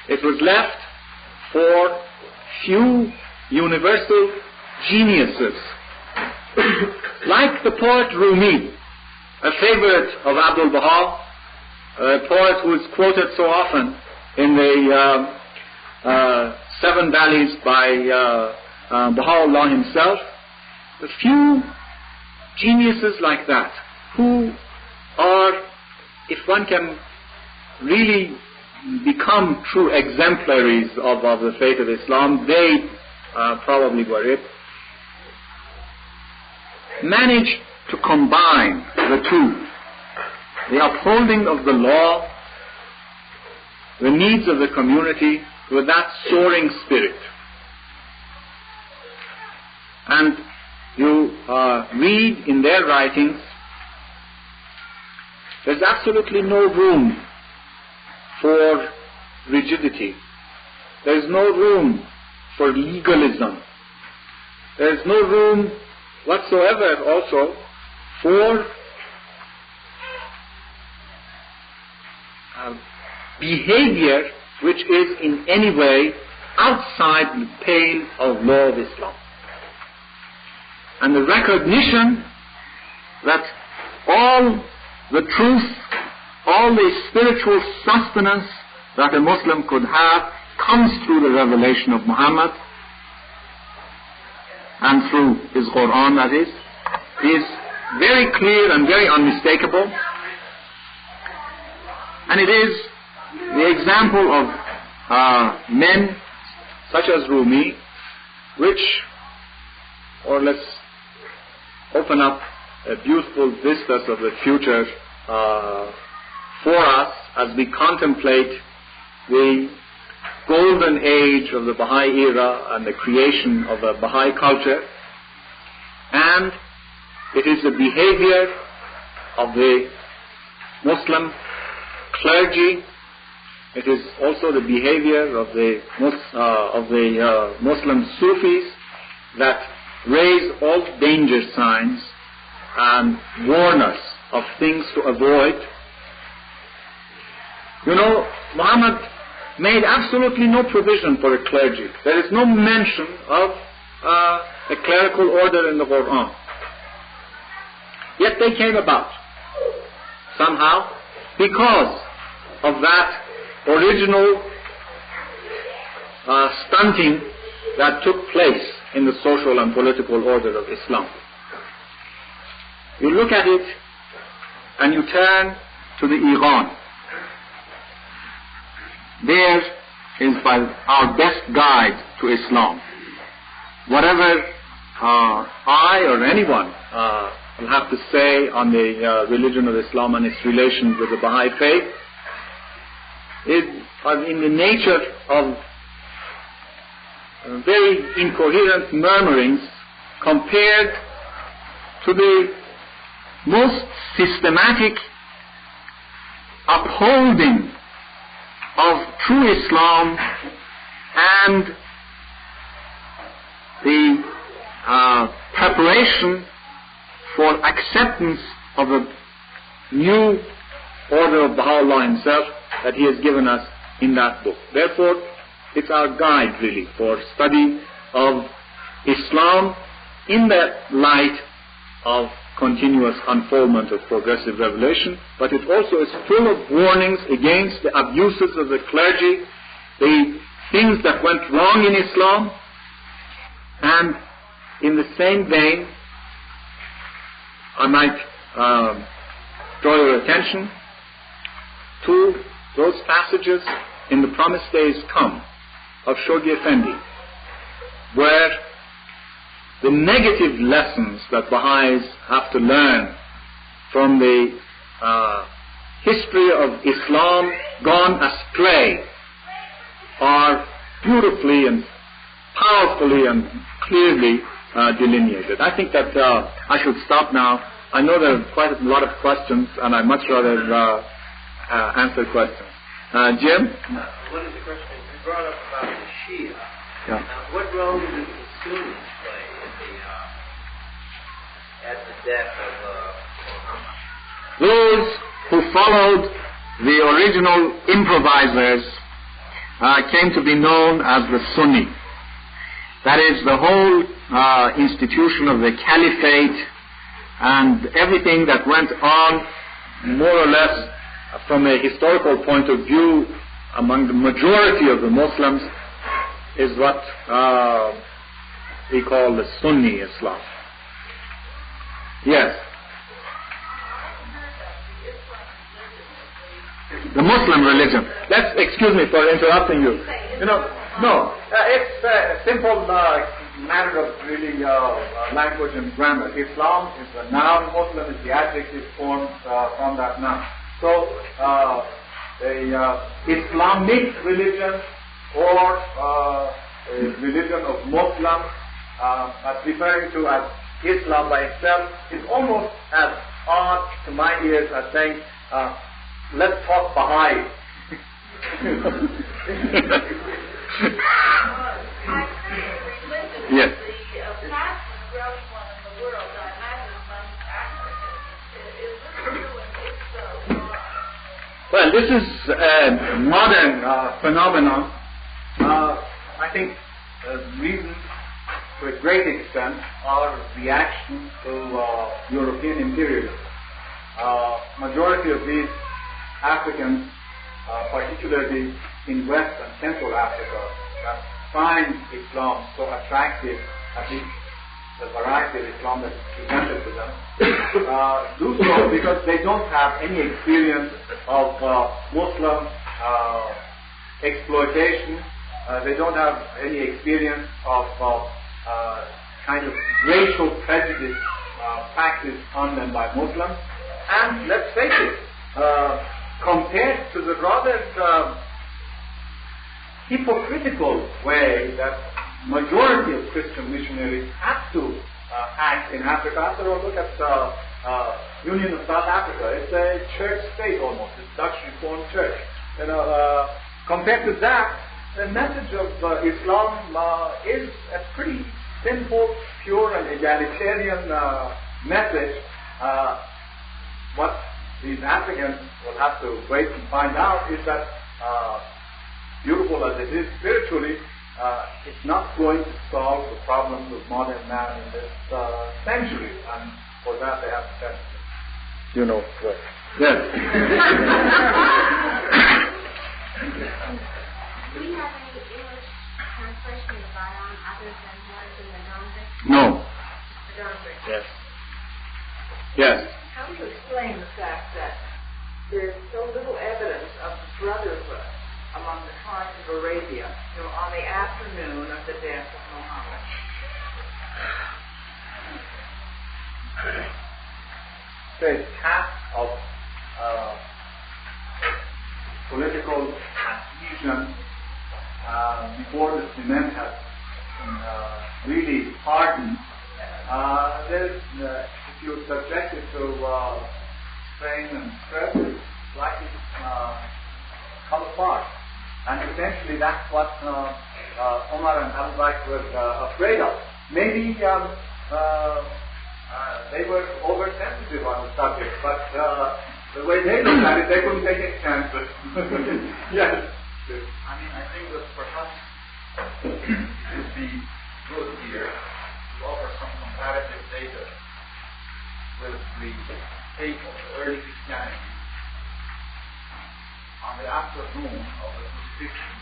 it was left for few universal geniuses, like the poet Rumi, a favorite of Abdul Baha, a poet who is quoted so often in the Seven Valleys by Baha'u'llah himself. A few geniuses like that, who are, if one can really become true exemplaries of the faith of Islam, they probably were it, managed to combine the two, the upholding of the law, the needs of the community, with that soaring spirit. And you read in their writings, there's absolutely no room for rigidity. There's no room for legalism. There's no room whatsoever also for behavior which is in any way outside the pale of law of Islam. And the recognition that all the truth, all the spiritual sustenance that a Muslim could have comes through the revelation of Muhammad and through his Quran, that is very clear and very unmistakable. And it is the example of men such as Rumi, which, or let's open up a beautiful vistas of the future for us as we contemplate the golden age of the Baha'i era and the creation of a Baha'i culture. And it is the behavior of the Muslim clergy. It is also the behavior of the Muslim Sufis that raise all danger signs and warn us of things to avoid. You know, Muhammad made absolutely no provision for a clergy. There is no mention of a clerical order in the Quran. Yet they came about somehow because of that original stunting that took place in the social and political order of Islam. You look at it and you turn to the Iran. There is by our best guide to Islam. Whatever I or anyone will have to say on the religion of Islam and its relations with the Baha'i faith is in the nature of very incoherent murmurings compared to the most systematic upholding of true Islam and the preparation for acceptance of a new order of Baha'u'llah himself that he has given us in that book. Therefore, it's our guide really for study of Islam in that light of continuous unfoldment of progressive revelation, but it also is full of warnings against the abuses of the clergy, the things that went wrong in Islam, and in the same vein, I might draw your attention to those passages in the Promised Days Come of Shoghi Effendi, where the negative lessons that Baha'is have to learn from the history of Islam gone astray are beautifully and powerfully and clearly delineated. I think that I should stop now. I know there are quite a lot of questions, and I'd much rather answer questions. Jim? What is the question? You brought up about the Shia. Yeah. Now, what role did the Sunnis play at the death of Muhammad? Those who followed the original improvisers came to be known as the Sunni. That is, the whole institution of the caliphate and everything that went on, more or less, from a historical point of view, among the majority of the Muslims, is what we call the Sunni Islam. Yes. The Muslim religion. Excuse me for interrupting you. It's a simple matter of really language and grammar. Islam is the noun, Muslim is the adjective formed from that noun. So, the Islamic religion or a religion of Muslims, that's referring to as Islam by itself, is almost as odd to my ears as saying, let's talk Baha'i. Yes. The fastest growing one in the world, I imagine, among Africans. Is this true, and if so, Well, this is a modern phenomenon. I think the reason, to a great extent, are reaction to European imperialism. Majority of these Africans, particularly in West and Central Africa, that find Islam so attractive, at least the variety of Islam that is presented to them, do so because they don't have any experience of Muslim exploitation. They don't have any experience of kind of racial prejudice practiced on them by Muslims. And let's face it, compared to the rather hypocritical way that majority of Christian missionaries have to act in Africa. After all, look at Union of South Africa. It's a church state almost. It's Dutch Reformed Church. Compared to that, the message of Islam is a pretty simple, pure, and egalitarian message. What these Africans will have to wait and find out is that, beautiful as it is spiritually, it's not going to solve the problems of modern man in this century, and for that they have to test it. You know, yes. Do we have any English translation of the Quran other than what is in the Arabic? No. The Arabic. Yes. Yes. How do you explain the fact that there's so little evidence of brotherhood among the tribes of Arabia, on the afternoon of the death of Muhammad? The task of political adhesion before the cement has really hardened. If you subject it to strain and stress, it's likely to come apart. And essentially that's what Omar and Abu Bakr were afraid of. Maybe they were oversensitive on the subject, but the way they looked at it, they couldn't take any chances. Yes. I mean, I think that perhaps it would be good here to offer some comparative data with the take of early Christianity on the afternoon of the crucifixion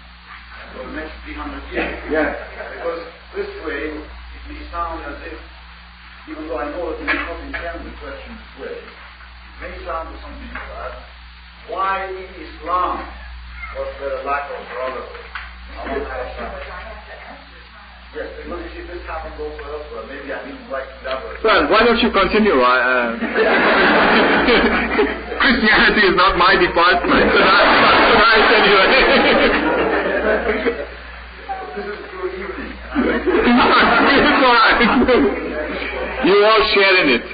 for the next 300 years. Yes. Because this way, it may sound as if, even though I know that we may not intend the question this way, it may sound to some people as, why in Islam was there a lack of brotherhood among ourselves? Yes, because you see, this happens also elsewhere. Maybe I didn't like to elaborate. Well, why don't you continue? Christianity is not my department. So that's anyway. This is your evening. It's all right. You all share in it.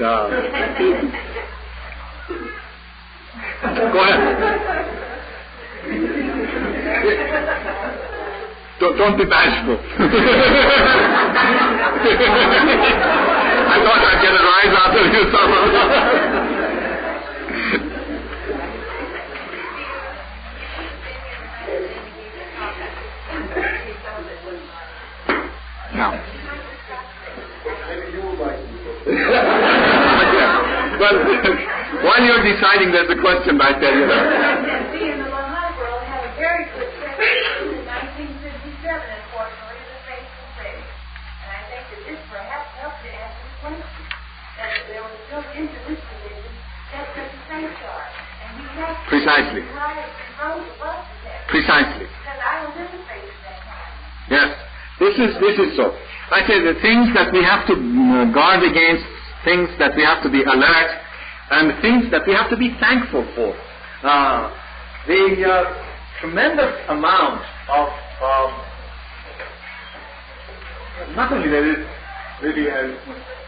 Go ahead. Don't be bashful. I thought I'd get a rise out of you somehow. Now. Maybe you would like to. Well, while you're deciding, there's a question right there. We in the Baha'i world had a very good session in 1957, unfortunately, the faithful faith. And I think that this perhaps helped to answer the question. That there was built into this religion just as the saints are. And we have to Precisely. Precisely. Because I was in the faith at that time. Yes, this is so. I say the things that we have to guard against, things that we have to be alert, and things that we have to be thankful for. The tremendous amount of not only there is really a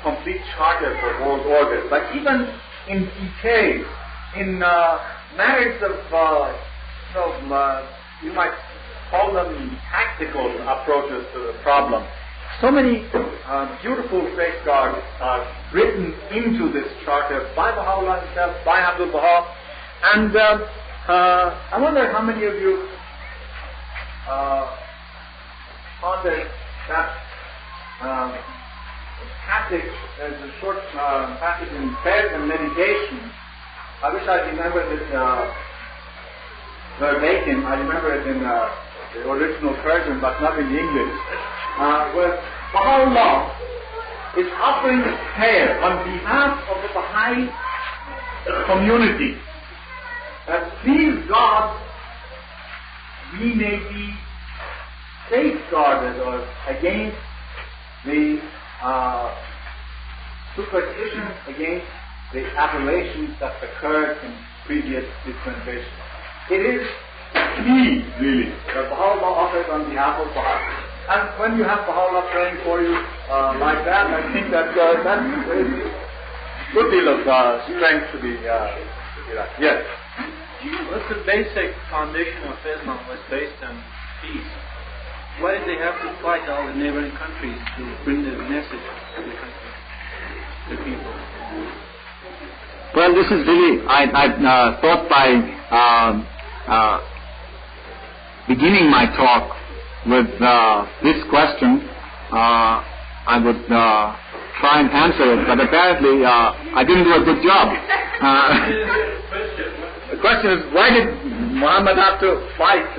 complete charter for world order, but even in detail, in matters of you might call them tactical approaches to the problem. So many beautiful safeguards are written into this charter by Baha'u'llah himself, by Abdul Baha, and I wonder how many of you pondered that passage. There's a short passage in Prayers and Meditation. I wish I remembered it verbatim. I remember it in the original Persian, but not in the English. Where Baha'u'llah is offering a prayer on behalf of the Baha'i community that please God, we may be safeguarded or against the superstitions, against the aberrations that occurred in previous dispensations. It is key, really, that Baha'u'llah offers on behalf of Baha'i. And when you have Baha'u'llah praying for you like that, I think that that's good deal of strength to be right. Yes. What's the basic foundation of Islam was based on peace? Why did they have to fight all the neighboring countries to bring the message to the country, the people? Well, this is really, I thought by beginning my talk with this question, I would try and answer it, but apparently I didn't do a good job. The question is, why did Muhammad have to fight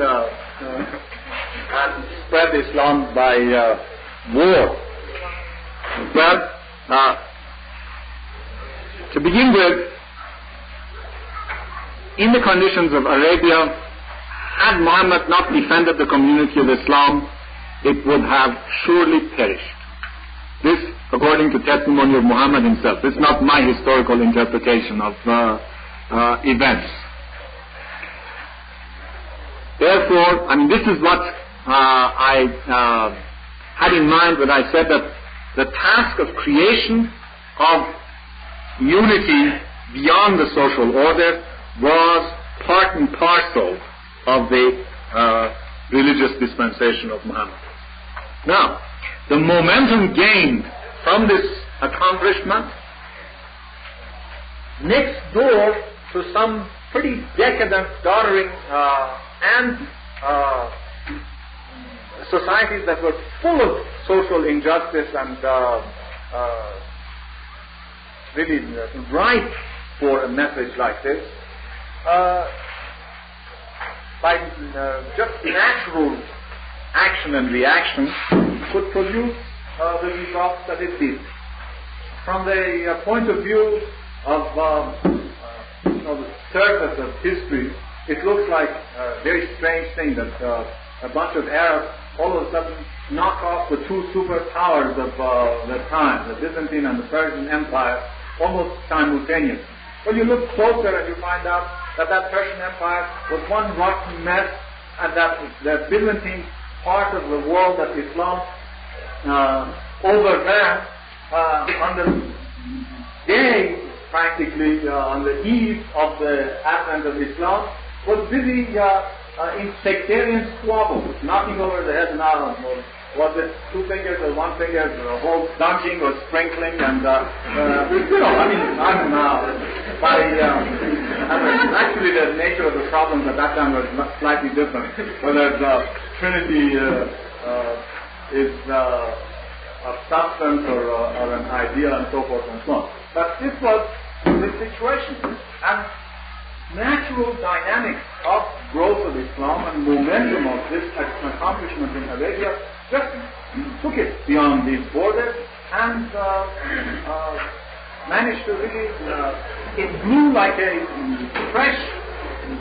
and spread Islam by war? Well, to begin with, in the conditions of Arabia, had Muhammad not defended the community of Islam, it would have surely perished. This, according to testimony of Muhammad himself. This is not my historical interpretation of events. Therefore, this is what I had in mind when I said that the task of creation of unity beyond the social order was part and parcel of the religious dispensation of Muhammad. Now, the momentum gained from this accomplishment next door to some pretty decadent, doddering, and societies that were full of social injustice and really ripe for a message like this, by just natural action and reaction could produce the results that it did. From the point of view of the surface of history, it looks like a very strange thing that a bunch of Arabs all of a sudden knock off the two superpowers of the time, the Byzantine and the Persian Empire, almost simultaneously. Well, you look closer and you find out that Persian Empire was one rotten mess, and that the Byzantine part of the world that Islam overran on the day, practically on the eve of the advent of Islam, was busy in sectarian squabbles, knocking over the head now. Was it 2 fingers or 1 finger, the whole dunging or sprinkling, and actually the nature of the problems at that time was slightly different. Whether the Trinity is of substance or an idea and so forth and so on. But this was the situation, and natural dynamics of growth of Islam and momentum of this accomplishment in Arabia just took it beyond these borders and managed to really, it blew like a fresh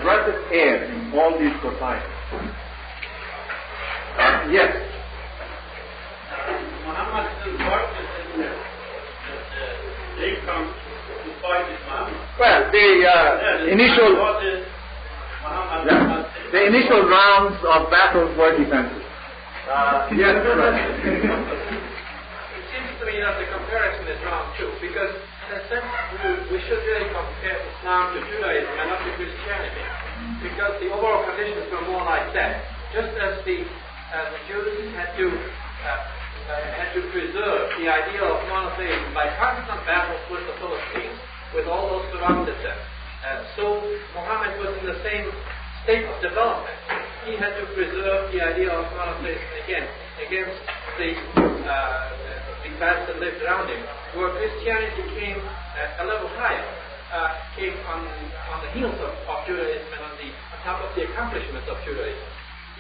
breath of air in all these societies. Yes? Muhammad's important in that they come to fight Islam. Well, the initial rounds of battles were defensive. Yes, It seems to me that the comparison is wrong too, because in a sense we should really compare Islam to Judaism and not to Christianity, because the overall conditions were more like that. Just as the Jews had to preserve the idea of monotheism by constant battles with the Philistines, with all those surrounded them. So Muhammad was in the same state of development. He had to preserve the idea of monotheism again against the tribes that lived around him, where Christianity came a level higher, came on the heels of Judaism and on top of the accomplishments of Judaism.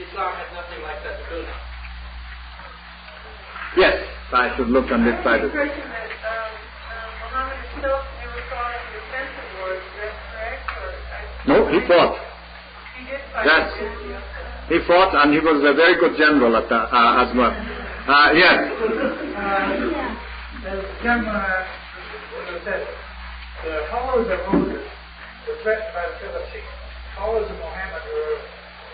Islam had nothing like that to do now. Yes, I should look on this side. The impression that Muhammad himself never fought in defensive wars, is that correct? No, he fought. He did fight. Yes. He fought, and he was a very good general at as well. Yes. As Jim said, the followers of Moses were threatened by the Philistines. The followers of Muhammad were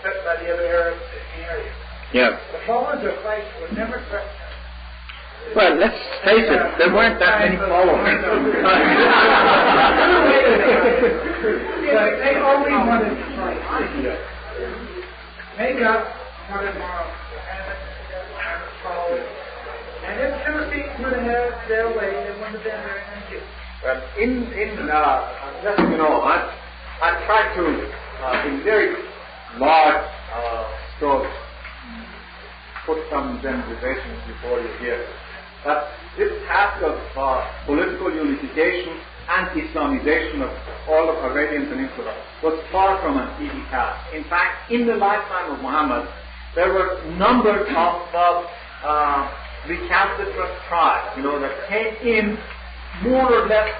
threatened by the other Arabs in the area. Yes. The followers of Christ were never threatened Well, let's face it, there weren't that many followers. They only wanted to make up wanted moral followers. And if Timothy would have had their way, they wouldn't have been very many. Well, just I tried to, in very large strokes, put some generalizations before you here. That this task of political unification and Islamization of all of Arabian Peninsula was far from an easy task. In fact, in the lifetime of Muhammad, there were numbers of recalcitrant tribes, that came in more or less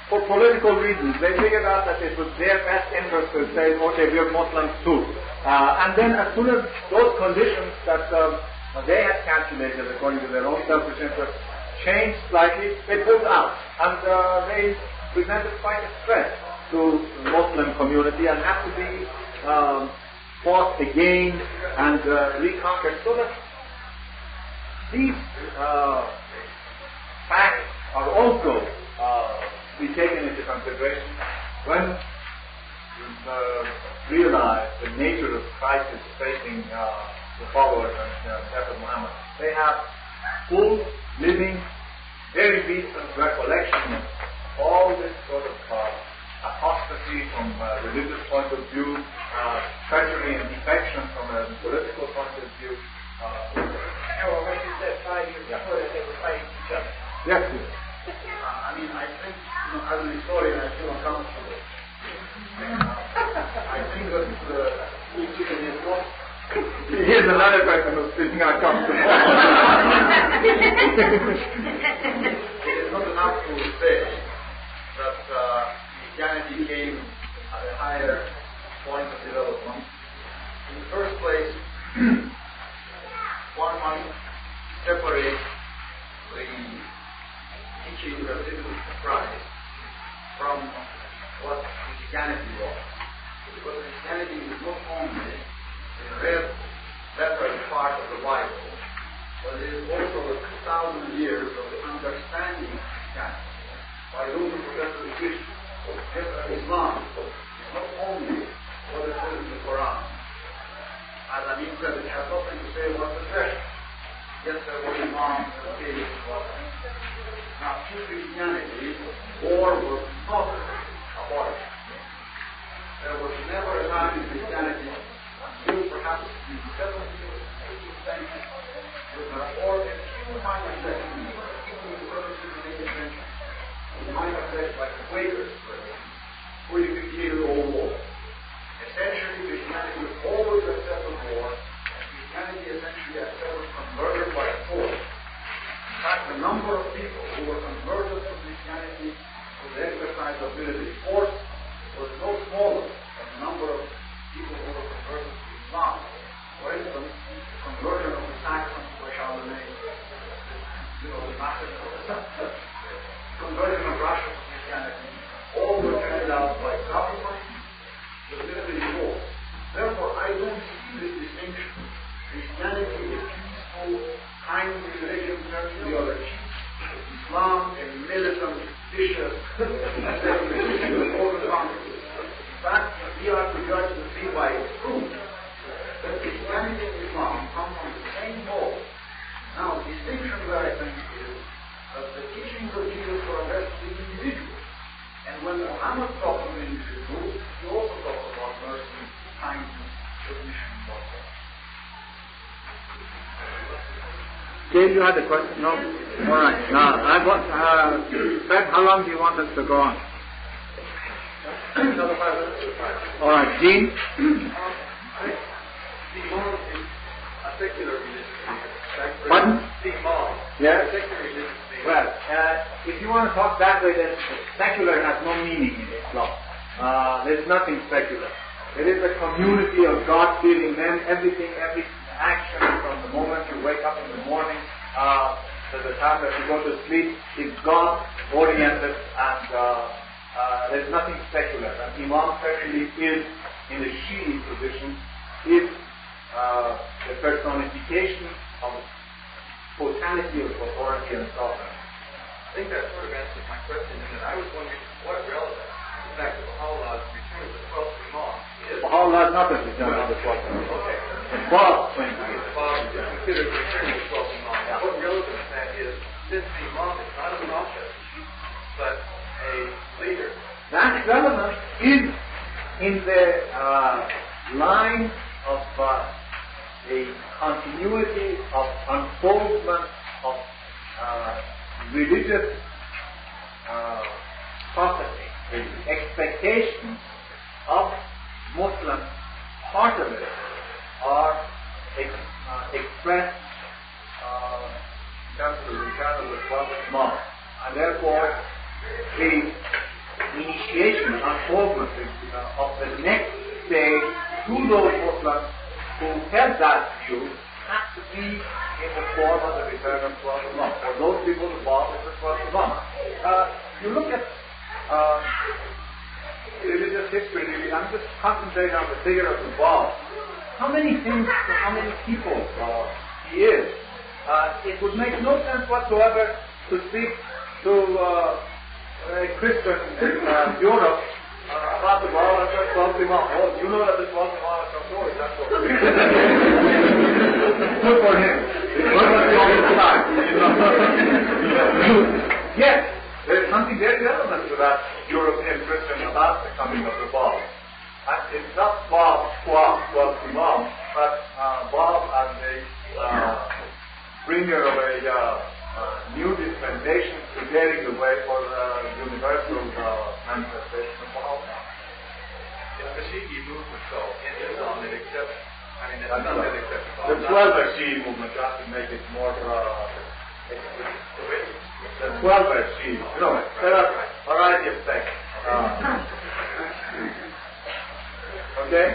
for political reasons. They figured out that it was their best interest to say, okay, we're Muslims too. And then as soon as those conditions that they had calculated according to their own selfish interests changed slightly, they pulled out. And they presented quite a threat to the Muslim community and had to be fought again and reconquered. So that these facts are also to be taken into consideration when you realize the nature of crisis facing the followers and Prophet Muhammad. They have full, living, very recent recollection of all this sort of apostasy from a religious point of view, treachery and defection from a political point of view. What you said 5 years before that they were fighting each other. Yes, I think, as an historian, I feel uncomfortable. I think that it is not. Here's another person who's feeling uncomfortable. It is not enough to say that Christianity came at a higher point of development. In the first place, one must separate the teachings of Jesus Christ from what Christianity was. Because Christianity is not only the red letter part of the Bible, but it is also the 2,000 years of the understanding of Christianity by those who profess to be Christians. Just as Islam is not only what it says in the Quran. As Amin said, it has nothing to say about the flesh. Yes, there was Imam okay. Now, true Christianity, war was not abolished. There was never a time in Christianity until perhaps in the 17th or 18th century with a war in few minor sects, even in the 17th and 18th century, with minor sects like the Quakers, for instance, who defeated all war. Essentially, Christianity was always a set of war, and Christianity essentially a set of converted by force. In fact, the number of people who were converted to Christianity through the exercise of military force was no smaller than the number of people who were converted to Islam. For instance, the conversion of the Saxons by Charlemagne, the massacre of the Saxons, the conversion of Russia to Christianity, all were carried out by government with military force. Therefore, I don't see this distinction. Christianity is peaceful, kindly religion turns to the other cheek. Islam a militant, vicious, over the conflict. In fact, we are to judge the tree by its fruit. But Christianity and Islam come from the same mold. Now, the distinction that I think is that the teachings of Jesus were addressed to the individual. And when Muhammad talked to the individual, he also talked about mercy, kindness, submission, and so on. Dave, you had a question? No? All right. Now, Fred, how long do you want us to go on? Another 5 minutes. All right. Gene? Imam is a secular religion. Pardon? Imam. Yes? Secular religion. Well, if you want to talk that way, then secular has no meaning in Islam. There's nothing secular. It is a community of God-fearing men. Every action from the moment you wake up in the morning to the time that you go to sleep is God-oriented, and there's nothing secular. And Imam certainly is, in the Shi'i position, is the personification of totality of authority and sovereignty. I think that sort of answers my question, and I was wondering what relevance the fact that Baha'u'llah's return of the 12th Imam is. Baha'u'llah is not a return of the 12th Imam. Okay. The Bab claims to be. The Bab is considered the return of the 12th Imam. Now, what relevance that is, since the Imam is not a prophet, but a leader. That relevance is in the line of a continuity of unfoldment of religious prophecy, the expectations of Muslims, part of it, are expressed in terms of the return of the Prophet Imam. And therefore, the initiation, unfoldment of the next stage to those Muslims who held that view has to be in the form of the return of Prophet Imam. For those people, the Bab is the Prophet Imam. You look at religious history, really, I'm just concentrating on the figure of the Bab. How many things, how many people he is. It would make no sense whatsoever to speak to a Christian in Europe about the Bab and the 12th Imam. Oh, you know that the 12th Imam is from Lord, that's what it is. Good for him. It's good for the whole time. Yes, there is something very relevant to that European Christian about the coming of the Bab. It's not Bab, 12th Imam, but Bab as a bringer of a new dispensation, preparing the way for the universal manifestation of Baha'u'llah. If the Shi'i movement, though, in Islam, it accepts, I mean, it's not that accepts The 12th Shi'i movement, just to make it more, the 12th Shi'i, you know, there are a variety of sects. Okay?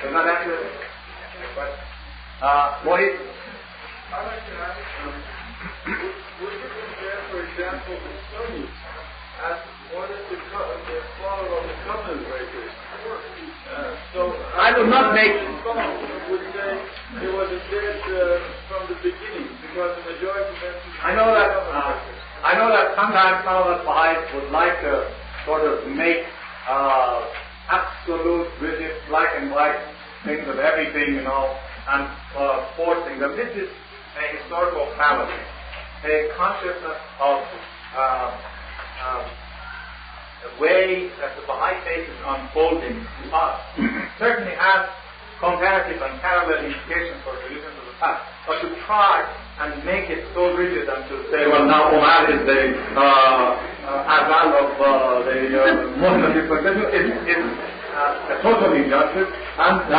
Does that answer the question? Mohit? I'd like to ask, would you compare, for example, the Sunnis as one of the follower of the covenant breakers? So I would not make. Would say there was a dead from the beginning because the majority of them. I know that sometimes some of us Baha'is would like to sort of make absolute, rigid, black and white things of everything, you know, and forcing them. This is a historical fallacy, a consciousness of the way that the Baha'i faith is unfolding to us certainly has comparative and parallel implications for religions of the past. But to try and make it so rigid and to say, well, now Omar is the Azal of the Muslim dispensation is a total injustice and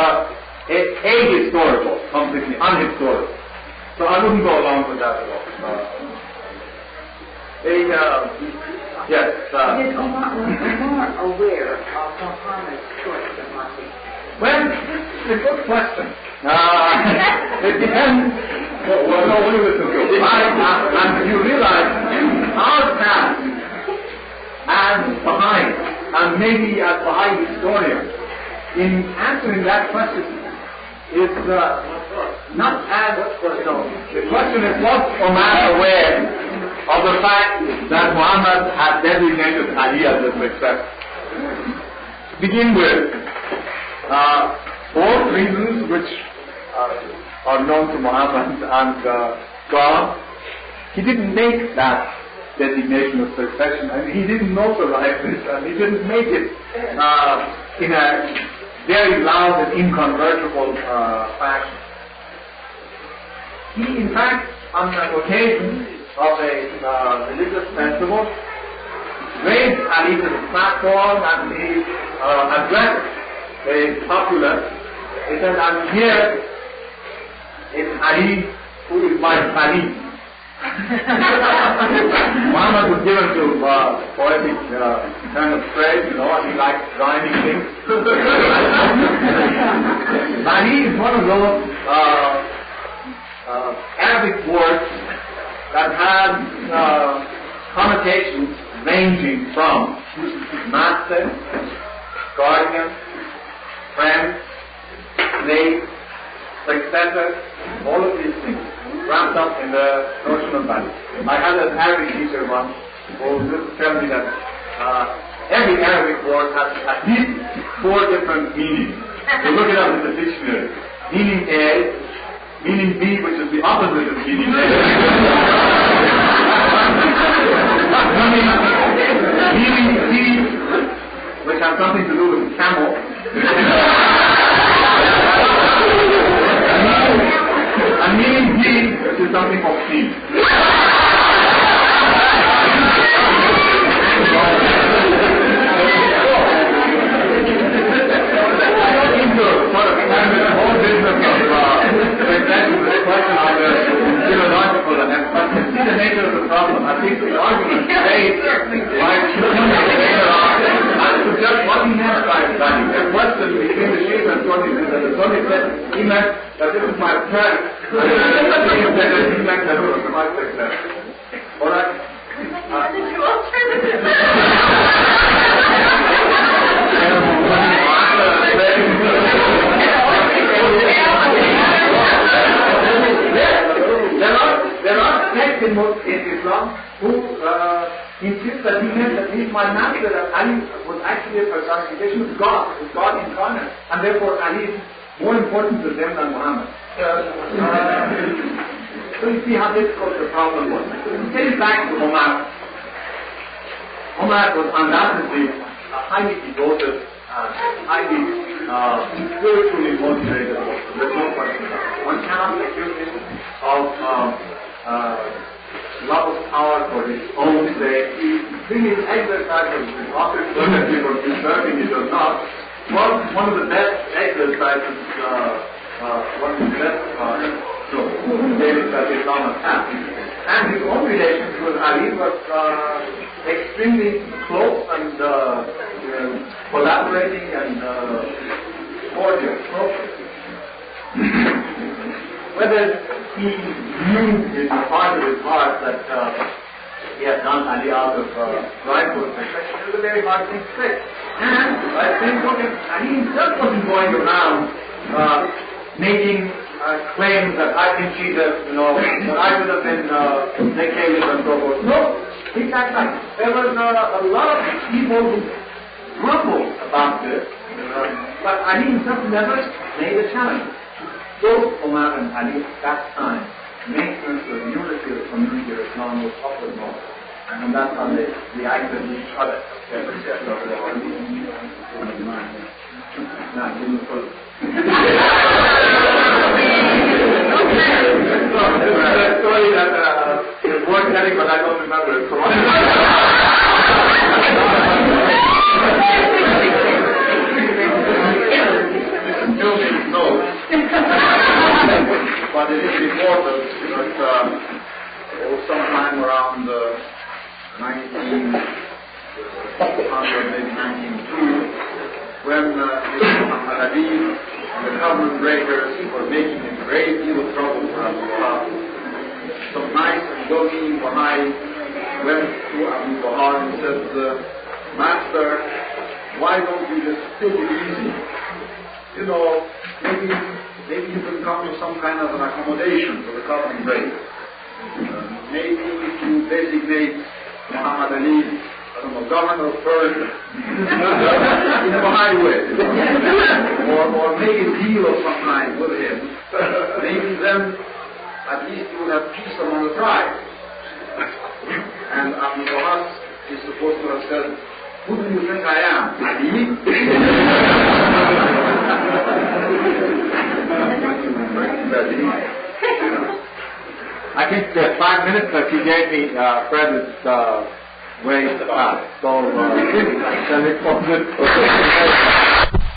ahistorical, completely unhistorical. So I wouldn't go along with that at all. Yes. Is Omar aware of Muhammad's choice of Mahdi? Well, it's a good question. It depends. Well, no, what do you listen to? And you realize our task as Baha'i, and maybe as Baha'i historians, in answering that question is not as, you know, the question is, was Omar aware of the fact that Muhammad had designated Ali as a successor? To begin with, four reasons which are known to Muhammad and God. He didn't make that designation of succession, and he didn't notarize this, and he didn't make it in a very loud and incontrovertible fashion. He, in fact, on the occasion of a religious festival, raised Ali to the platform and he addressed the populace. He said, I'm here in Ali, who is my Khalid. Muhammad was given to poetic kind of phrase, you know, and he liked rhyming things. Ali is one of those Arabic words that have connotations ranging from master, guardian, friend, slave, successor, all of these things. wrapped up in the notion of value. I had an Arabic teacher once who used to tell me that every Arabic word has at least 4 different meanings. You look it up in the dictionary. Meaning A, meaning B, which is the opposite of meaning A. meaning C, which has something to do with camel. and meaning D, which is something obscene. Sort of the whole business of presenting the question of the philological and but to see the nature of the problem, I think the argument made by to just what he meant by value. The question between the Shiite and Sunnis is that the Sunnis said he meant that this is my friend, and he said that he meant that it was my success. Alright? There are sects in Islam who insist that he meant that he's my master, that Ali was actually a personification of God, incarnate, and therefore Ali is more important to them than Muhammad. So you see how difficult the problem was. Getting back to Omar. Omar was undoubtedly a highly devoted, highly spiritually motivated person. There's no question about it. One cannot accuse him of love of power for his own sake. He really exercises his opportunity for preserving it or not. Was one of the best exercises, one of the best David that Islam has had. And his own relations with Ali was extremely close and collaborating and cordial. Whether he knew in the heart of his heart that he had done Ali out of prideful perfection, it was a very hard thing to say. And I think Ali himself wasn't going around making claims that I've been cheated, that I should have been vacated and so forth. No, in fact, there was a lot of people who grumbled about this, but Ali himself never made a challenge. Both Omar and Ali at that time, maintenance of the unity of the community of Islam was uppermost. And that's how they reacted to each other. There's a story that is worth telling, but I don't remember it. So but it is important that sometime around 1900, maybe 1902, when Muhammad Ali and the covenant breakers were making a great deal of trouble for Abu Bakr, some nice and well-meaning Baha'i went to Abu Bakr and said, Master, why don't you just take it easy? Maybe you can come to some kind of an accommodation for the covenant breakers. Maybe if you designate Muhammad Ali, governor of Persia, in a Baha'i way, or make a deal of some kind with him, maybe then at least you will have peace among the tribes. And Abu Bakr is supposed to have said, who do you think I am? Ali? I think the 5 minutes that you gave me, Fred, is way past. So, shall we close it?